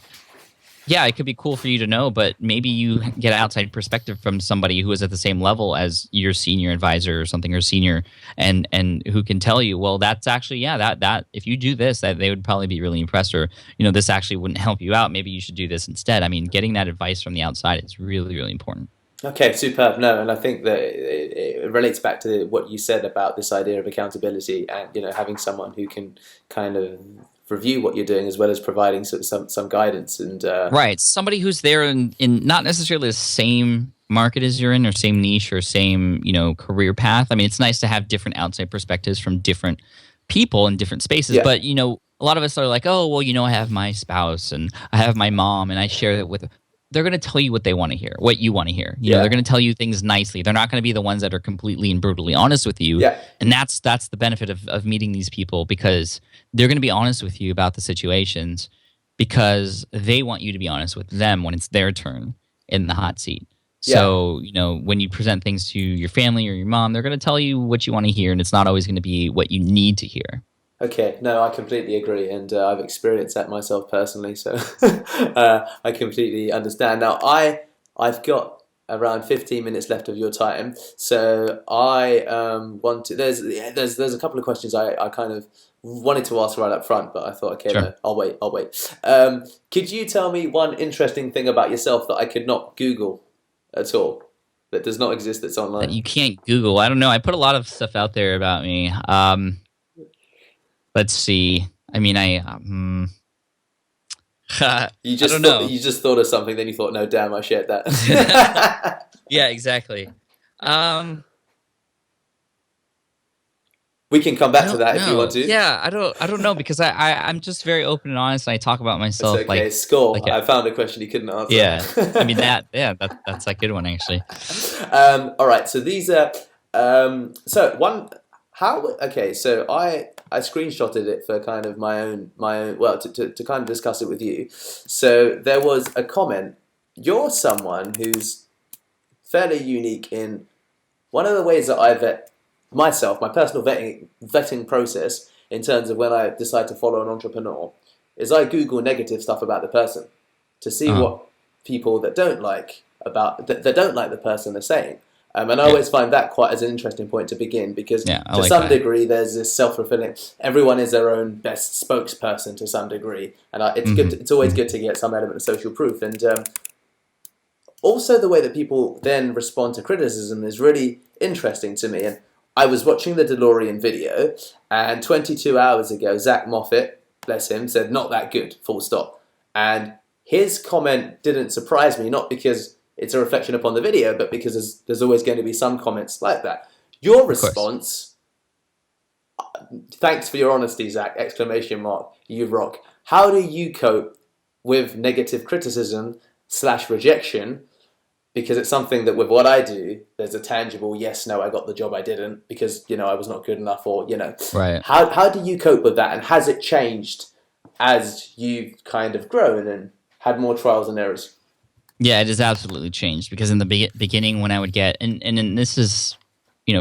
Yeah, it could be cool for you to know, but maybe you get an outside perspective from somebody who is at the same level as your senior advisor or something, or senior, and who can tell you, well, that's actually, that if you do this, that they would probably be really impressed, or this actually wouldn't help you out. Maybe you should do this instead. I mean, getting that advice from the outside is really, really important. Okay, superb. No, and I think that it relates back to what you said about this idea of accountability, and having someone who can kind of review what you're doing as well as providing some guidance and right, somebody who's there in not necessarily the same market as you're in, or same niche, or same career path. I mean, it's nice to have different outside perspectives from different people in different spaces, but a lot of us are like, oh, well, I have my spouse and I have my mom and I share it with. They're going to tell you what they want to hear, what you want to hear. They're going to tell you things nicely. They're not going to be the ones that are completely and brutally honest with you. And that's the benefit of meeting these people, because they're going to be honest with you about the situations, because they want you to be honest with them when it's their turn in the hot seat. So, when you present things to your family or your mom, they're going to tell you what you want to hear, and it's not always going to be what you need to hear. Okay, no, I completely agree, and I've experienced that myself personally, so I completely understand. Now, I've got around 15 minutes left of your time, so I want to. There's a couple of questions I kind of wanted to ask right up front, but I thought, okay, no, I'll wait. Could you tell me one interesting thing about yourself that I could not Google at all, that does not exist, that's online? That you can't Google? I don't know. I put a lot of stuff out there about me. Let's see. I mean, you just I don't know. You just thought of something, then you thought, no, damn, I shared that. Yeah, exactly. We can come back to that if you want to. Yeah, I don't know, because I'm just very open and honest, and I talk about myself. It's okay, score. I found a question you couldn't answer. Yeah, I mean that's a good one, actually. All right, so these are so I screenshotted it for kind of my own well, to kind of discuss it with you. So there was a comment. You're someone who's fairly unique in one of the ways that I vet myself, my personal vetting process in terms of when I decide to follow an entrepreneur, is I Google negative stuff about the person to see what people that don't like the person are saying. And I always find that quite as an interesting point to begin, because to some degree there's this self-fulfilling. Everyone is their own best spokesperson to some degree, and it's good. It's always good to get some element of social proof, and also the way that people then respond to criticism is really interesting to me. And I was watching the DeLorean video, and 22 hours ago, Zach Moffat, bless him, said not that good. Full stop. And his comment didn't surprise me, not because it's a reflection upon the video, but because there's always going to be some comments like that. Your response, thanks for your honesty, Zach, ! You rock. How do you cope with negative criticism / rejection because it's something that with what I do, there's a tangible yes, no, I got the job, I didn't because I was not good enough, or Right. how do you cope with that, and has it changed as you've kind of grown and had more trials and errors? Yeah, it has absolutely changed because in the beginning when I would get and this is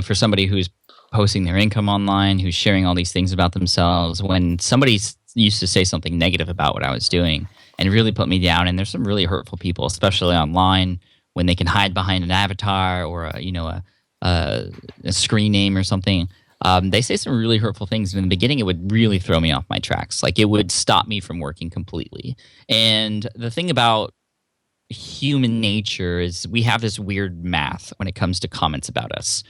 for somebody who's posting their income online, who's sharing all these things about themselves, when somebody used to say something negative about what I was doing and really put me down, and there's some really hurtful people, especially online, when they can hide behind an avatar or a screen name or something. They say some really hurtful things. In the beginning, it would really throw me off my tracks. Like, it would stop me from working completely. And the thing about human nature is we have this weird math when it comes to comments about us.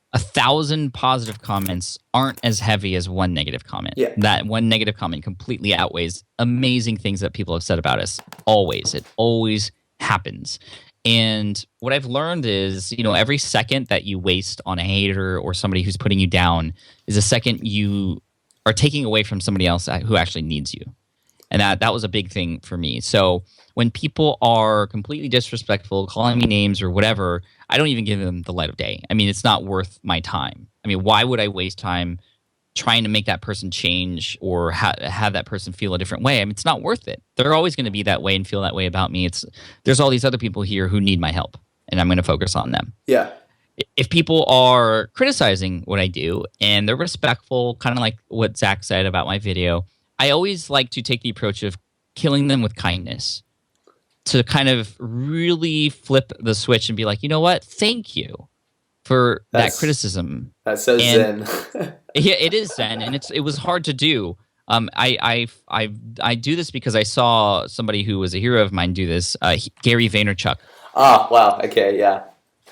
1,000 positive comments aren't as heavy as one negative comment. Yeah. That one negative comment completely outweighs amazing things that people have said about us. Always. It always happens. And what I've learned is, every second that you waste on a hater or somebody who's putting you down is a second you are taking away from somebody else who actually needs you. And that was a big thing for me. So when people are completely disrespectful, calling me names or whatever, I don't even give them the light of day. I mean, it's not worth my time. I mean, why would I waste time trying to make that person change or have that person feel a different way? I mean, it's not worth it. They're always going to be that way and feel that way about me. There's all these other people here who need my help, and I'm going to focus on them. Yeah. If people are criticizing what I do and they're respectful, kind of like what Zach said about my video, I always like to take the approach of killing them with kindness, to kind of really flip the switch and be like, you know what? Thank you for that criticism. That's so zen. Yeah, it is zen, and it was hard to do. I do this because I saw somebody who was a hero of mine do this. Gary Vaynerchuk. Ah, wow. Okay, yeah.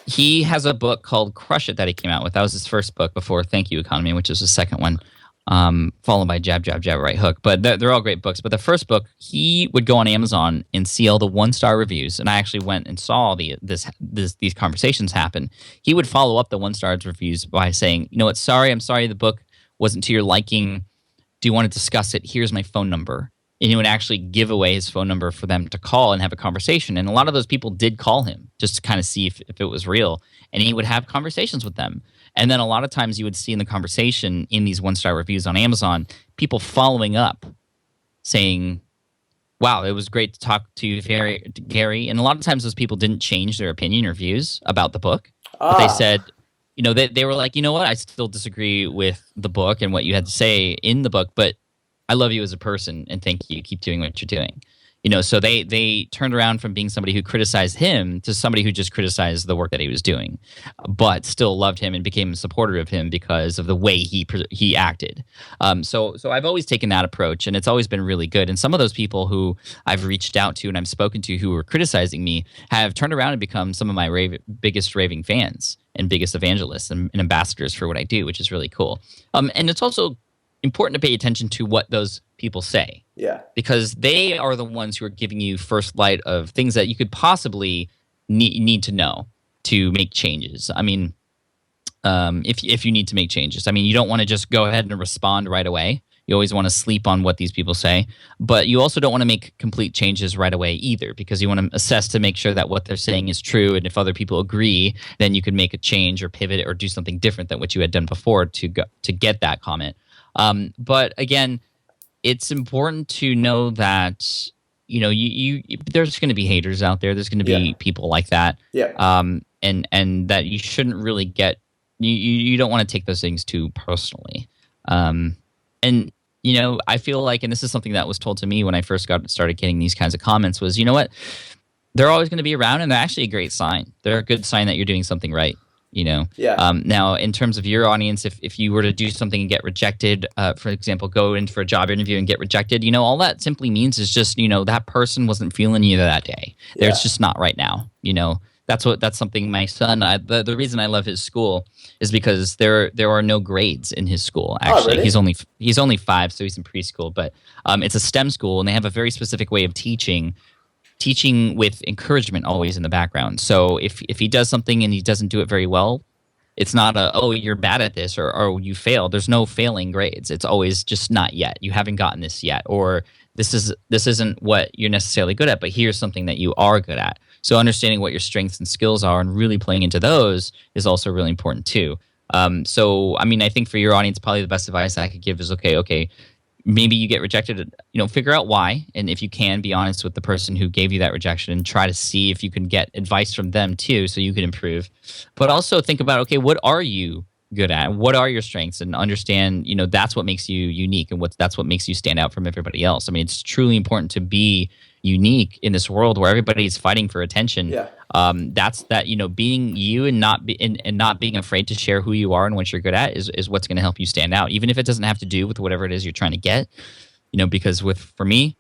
He has a book called Crush It that he came out with. That was his first book before Thank You Economy, which is the second one. Followed by Jab, Jab, Jab, Right Hook. But they're all great books. But the first book, he would go on Amazon and see all the 1-star reviews. And I actually went and saw these conversations happen. He would follow up the 1-star reviews by saying, you know what, I'm sorry the book wasn't to your liking. Do you want to discuss it? Here's my phone number. And he would actually give away his phone number for them to call and have a conversation. And a lot of those people did call him just to kind of see if it was real. And he would have conversations with them. And then a lot of times you would see in the conversation in these 1-star reviews on Amazon, people following up saying, wow, it was great to talk to you, Gary. And a lot of times those people didn't change their opinion or views about the book. But they said, they were like, you know what, I still disagree with the book and what you had to say in the book, but I love you as a person and thank you. Keep doing what you're doing. So they turned around from being somebody who criticized him to somebody who just criticized the work that he was doing, but still loved him and became a supporter of him because of the way he acted. So I've always taken that approach, and it's always been really good. And some of those people who I've reached out to and I've spoken to who were criticizing me have turned around and become some of my biggest raving fans and biggest evangelists and ambassadors for what I do, which is really cool. And it's also important to pay attention to what those people say. Yeah. Because they are the ones who are giving you first light of things that you could possibly need to know to make changes. I mean, if you need to make changes. I mean, you don't want to just go ahead and respond right away. You always want to sleep on what these people say. But you also don't want to make complete changes right away either, because you want to assess to make sure that what they're saying is true. And if other people agree, then you could make a change or pivot or do something different than what you had done before to get that comment. But again, it's important to know that you there's going to be haters out there. There's going to be people like that. Yeah. And that you shouldn't really get. You don't want to take those things too personally. And I feel like, and this is something that was told to me when I first started getting these kinds of comments, was, you know what, they're always going to be around, and they're actually a great sign. They're a good sign that you're doing something right. Yeah. Now, in terms of your audience, if you were to do something and get rejected, for example, go in for a job interview and get rejected, all that simply means is just, that person wasn't feeling you that day. Yeah. It's just not right now. That's something my son, the reason I love his school is because there are no grades in his school. Actually, really? he's only 5, so he's in preschool, but it's a STEM school, and they have a very specific way of teaching with encouragement always in the background. So if he does something and he doesn't do it very well, it's not you're bad at this or you failed. There's no failing grades. It's always just not yet. You haven't gotten this yet, or this isn't what you're necessarily good at, but here's something that you are good at. So understanding what your strengths and skills are and really playing into those is also really important too. So I mean, I think for your audience, probably the best advice I could give is okay, maybe you get rejected, figure out why, and if you can, be honest with the person who gave you that rejection and try to see if you can get advice from them too, so you can improve. But also think about, okay, what are you good at? What are your strengths? And understand, that's what makes you unique, and that's what makes you stand out from everybody else. I mean, it's truly important to be unique in this world where everybody's fighting for attention. Yeah. That's that, being you and not being afraid to share who you are and what you're good at is what's going to help you stand out, even if it doesn't have to do with whatever it is you're trying to get. Because for me,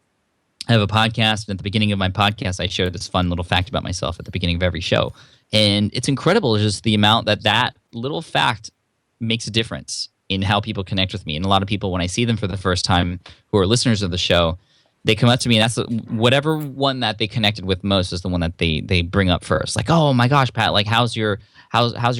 I have a podcast, and at the beginning of my podcast, I share this fun little fact about myself at the beginning of every show, and it's incredible just the amount that little fact makes a difference in how people connect with me. And a lot of people, when I see them for the first time, who are listeners of the show, they come up to me, and that's whatever one that they connected with most is the one that they bring up first. Like, oh my gosh, Pat, like how's your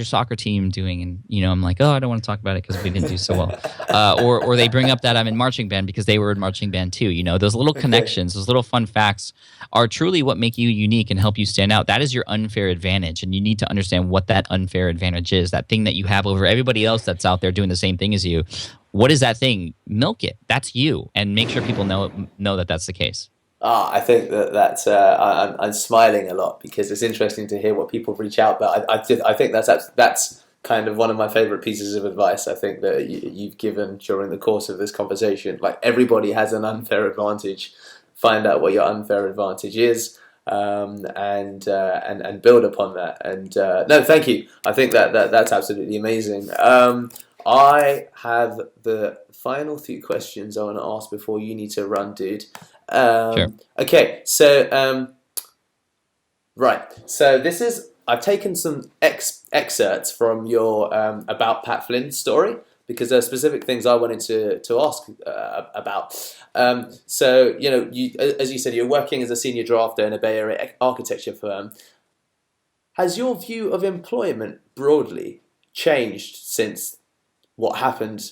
soccer team doing? And I'm like, oh, I don't want to talk about it because we didn't do so well. Or they bring up that I'm in marching band because they were in marching band too. Those little connections, those little fun facts are truly what make you unique and help you stand out. That is your unfair advantage, and you need to understand what that unfair advantage is. That thing that you have over everybody else that's out there doing the same thing as you. What is that thing? Milk it. That's you, and make sure people know that that's the case. I think that's. I'm smiling a lot because it's interesting to hear what people reach out. But I think that's kind of one of my favorite pieces of advice. I think that you've given during the course of this conversation. Like, everybody has an unfair advantage. Find out what your unfair advantage is, and build upon that. And no, thank you. I think that's absolutely amazing. I have the final few questions I want to ask before you need to run, dude. Sure. Okay, so right. So I've taken some excerpts from your about Pat Flynn story because there are specific things I wanted to ask about. So you, as you said, you're working as a senior drafter in a Bay Area architecture firm. Has your view of employment broadly changed since what happened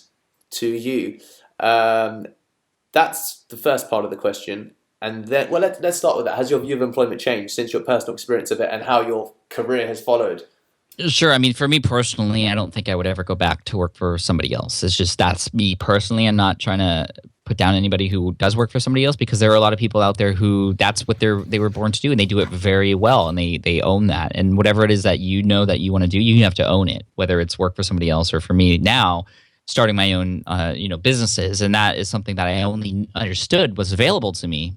to you? That's the first part of the question. And then, well, let's start with that. Has your view of employment changed since your personal experience of it and how your career has followed? Sure. I mean, for me personally, I don't think I would ever go back to work for somebody else. It's just, that's me personally. I'm not trying to put down anybody who does work for somebody else, because there are a lot of people out there who that's what they were born to do, and they do it very well, and they own that. And whatever it is that that you want to do, you have to own it, whether it's work for somebody else or for me now, starting my own businesses. And that is something that I only understood was available to me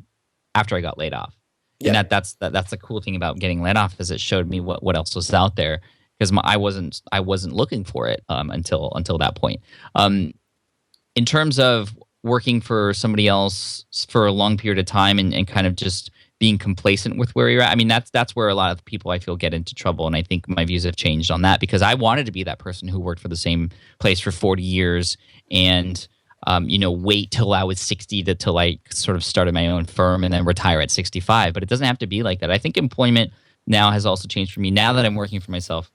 after I got laid off. Yeah. And that's the cool thing about getting laid off, is it showed me what else was out there, because I wasn't looking for it until that point. In terms of working for somebody else for a long period of time and kind of just being complacent with where you're at, I mean, that's where a lot of people, I feel, get into trouble. And I think my views have changed on that, because I wanted to be that person who worked for the same place for 40 years and wait till I was 60 till I sort of started my own firm and then retire at 65. But it doesn't have to be like that. I think employment now has also changed for me now that I'm working for myself,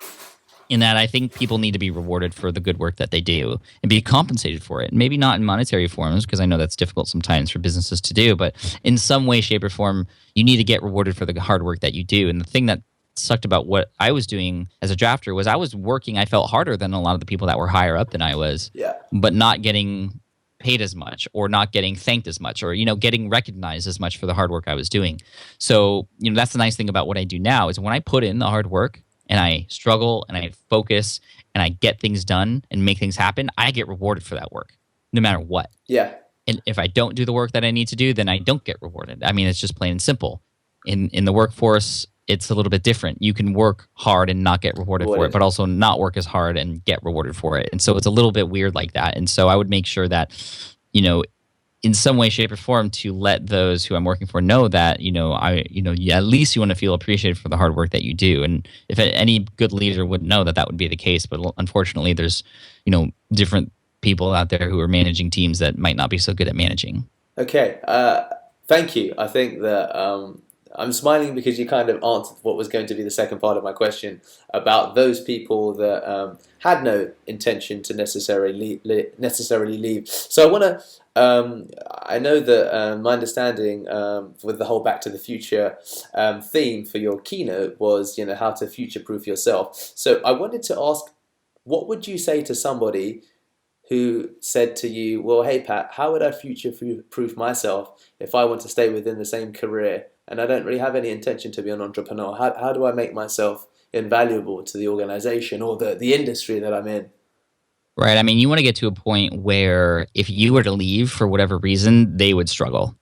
in that I think people need to be rewarded for the good work that they do and be compensated for it. Maybe not in monetary forms, because I know that's difficult sometimes for businesses to do, but in some way, shape, or form, you need to get rewarded for the hard work that you do. And the thing that sucked about what I was doing as a drafter was I was working, I felt harder than a lot of the people that were higher up than I was, but not getting paid as much, or not getting thanked as much, or getting recognized as much for the hard work I was doing. So that's the nice thing about what I do now, is when I put in the hard work and I struggle and I focus and I get things done and make things happen, I get rewarded for that work, no matter what. Yeah. And if I don't do the work that I need to do, then I don't get rewarded. I mean, it's just plain and simple. In the workforce, it's a little bit different. You can work hard and not get rewarded for it, but also not work as hard and get rewarded for it. And so it's a little bit weird like that. And so I would make sure that, in some way, shape, or form, to let those who I'm working for know that, at least you want to feel appreciated for the hard work that you do. And if any good leader would know that would be the case. But unfortunately, there's, different people out there who are managing teams that might not be so good at managing. Okay. Thank you. I think that I'm smiling because you kind of answered what was going to be the second part of my question about those people that had no intention to necessarily leave. So I want to I know that my understanding with the whole Back to the Future theme for your keynote was, how to future-proof yourself. So I wanted to ask, what would you say to somebody who said to you, well, hey, Pat, how would I future-proof myself if I want to stay within the same career and I don't really have any intention to be an entrepreneur? How do I make myself invaluable to the organization or the industry that I'm in? Right. I mean, you want to get to a point where if you were to leave for whatever reason, they would struggle.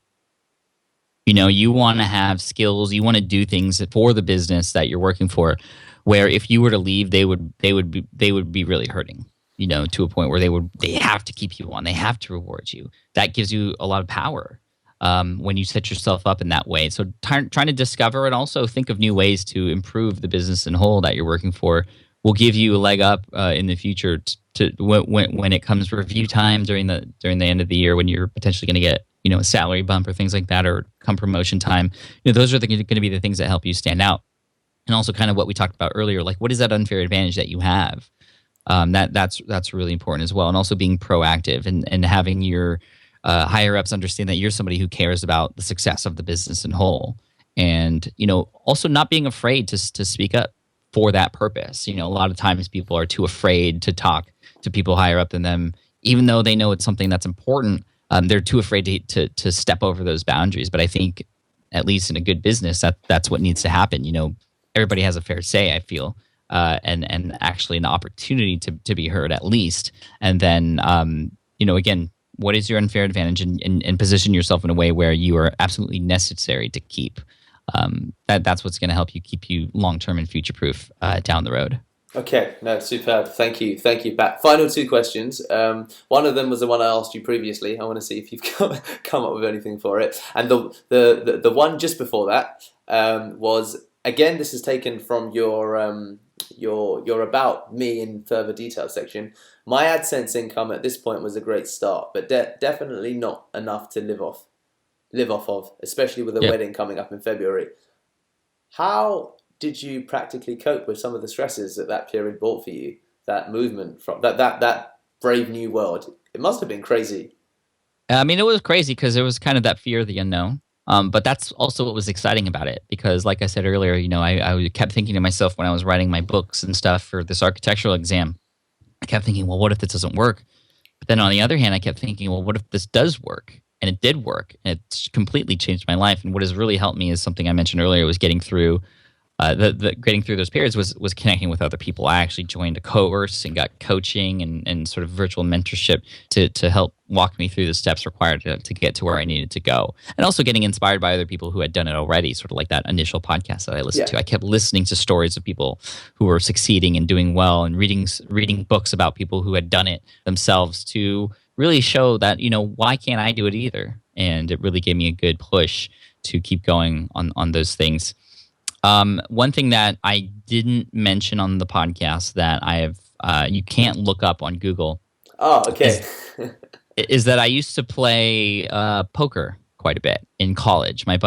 You want to have skills, you want to do things for the business that you're working for, where if you were to leave, they would be really hurting. To a point where they have to keep you on, they have to reward you. That gives you a lot of power when you set yourself up in that way. So trying to discover and also think of new ways to improve the business and whole that you're working for will give you a leg up in the future to when it comes review time during the end of the year, when you're potentially going to get a salary bump or things like that, or come promotion time. Those are going to be the things that help you stand out. And also kind of what we talked about earlier, like what is that unfair advantage that you have? That's really important as well. And also being proactive and having your higher ups understand that you're somebody who cares about the success of the business in whole. And also not being afraid to speak up for that purpose. A lot of times people are too afraid to talk to people higher up than them, even though they know it's something that's important. They're too afraid to step over those boundaries. But I think, at least in a good business, that's what needs to happen. Everybody has a fair say, I feel, and actually an opportunity to be heard at least. And then, again, what is your unfair advantage, and position yourself in a way where you are absolutely necessary to keep. That's what's going to help you keep you long term and future proof down the road. Okay, no, superb. Thank you, Pat. Final two questions. One of them was the one I asked you previously. I want to see if you've come up with anything for it. And the one just before that was, again, this is taken from your about me in further detail section. My AdSense income at this point was a great start, but definitely not enough to live off of, especially with a wedding coming up in February. How did you practically cope with some of the stresses that period brought for you? That movement from that brave new world. It must have been crazy. I mean, it was crazy because there was kind of that fear of the unknown. But that's also what was exciting about it, because like I said earlier, I kept thinking to myself when I was writing my books and stuff for this architectural exam, I kept thinking, well, what if this doesn't work? But then on the other hand, I kept thinking, well, what if this does work? And it did work. And it's completely changed my life. And what has really helped me is something I mentioned earlier, was getting through getting through those periods was connecting with other people. I actually joined a course and got coaching and sort of virtual mentorship to help walk me through the steps required to get to where I needed to go. And also getting inspired by other people who had done it already, sort of like that initial podcast that I listened to. I kept listening to stories of people who were succeeding and doing well, and reading books about people who had done it themselves to really show that, why can't I do it either? And it really gave me a good push to keep going on those things. One thing that I didn't mention on the podcast that I have, you can't look up on Google. Oh, okay. is that I used to play poker quite a bit in college. My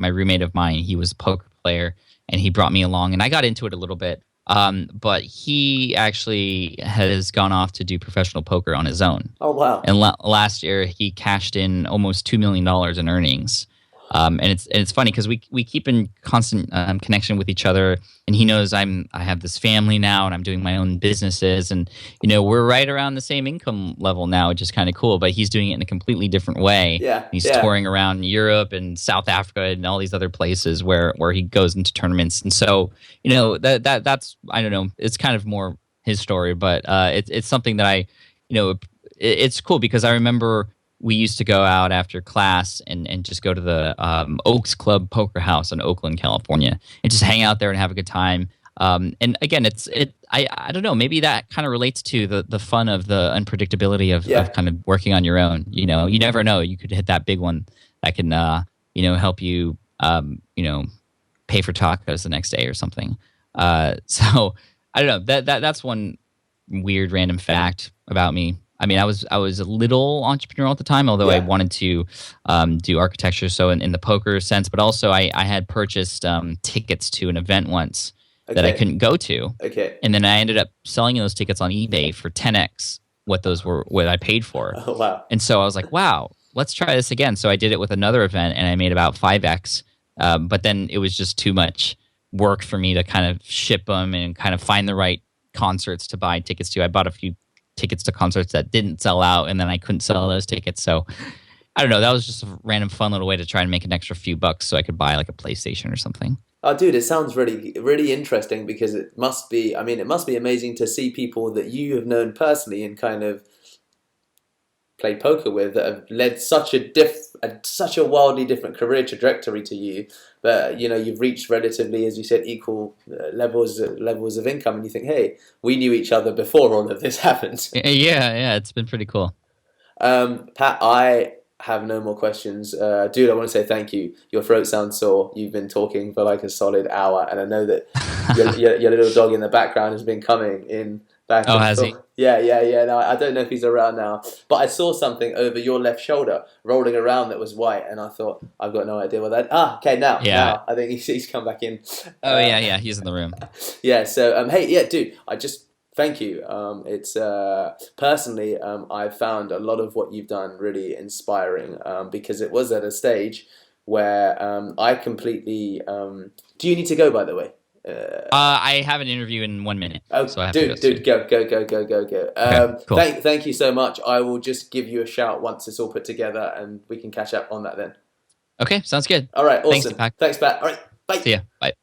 roommate of mine, he was a poker player, and he brought me along, and I got into it a little bit. But he actually has gone off to do professional poker on his own. Oh, wow. And last year, he cashed in almost $2 million in earnings. And it's funny because we keep in constant connection with each other, and he knows I have this family now, and I'm doing my own businesses, and we're right around the same income level now, which is kind of cool. But he's doing it in a completely different way. Yeah, he's touring around Europe and South Africa and all these other places where he goes into tournaments, and so that's, I don't know, it's kind of more his story, but it's something that it's cool because I remember we used to go out after class and just go to the Oaks Club Poker House in Oakland, California, and just hang out there and have a good time. And again, I don't know, maybe that kind of relates to the fun of the unpredictability of kind of working on your own. You never know. You could hit that big one that can help you pay for tacos the next day or something. So I don't know. That's one weird random fact about me. I mean, I was a little entrepreneurial at the time, although I wanted to do architecture, so in the poker sense. But also, I had purchased tickets to an event once that I couldn't go to. Okay. And then I ended up selling those tickets on eBay for 10x what I paid for. Oh, wow. And so I was like, wow, let's try this again. So I did it with another event, and I made about 5x. But then it was just too much work for me to kind of ship them and kind of find the right concerts to buy tickets to. I bought a few tickets to concerts that didn't sell out, and then I couldn't sell those tickets. So I don't know. That was just a random fun little way to try and make an extra few bucks so I could buy like a PlayStation or something. Oh, dude, it sounds really, really interesting because it must be, I mean, it must be amazing to see people that you have known personally and kind of play poker with that have led such a wildly different career trajectory to you, but you've reached relatively, as you said, equal levels of income, and you think, hey, we knew each other before all of this happened. Yeah, it's been pretty cool. Pat, I have no more questions. Dude, I want to say thank you. Your throat sounds sore. You've been talking for like a solid hour, and I know that your little dog in the background has been coming in back Oh, and has he? forth. Yeah. No, I don't know if he's around now, but I saw something over your left shoulder rolling around that was white, and I thought, I've got no idea what that. Okay, Yeah. now I think he's come back in. Oh, yeah, he's in the room. Yeah. So, hey, yeah, dude, I just thank you. It's personally, I've found a lot of what you've done really inspiring because it was at a stage where I completely. Do you need to go, by the way? I have an interview in 1 minute, Oh, so I have to go dude, soon. go. Okay, cool. Thank you so much. I will just give you a shout once it's all put together, and we can catch up on that then. Okay, sounds good. All right, Thanks, awesome. Deepak. Thanks, Pat. All right, bye. See ya. Bye.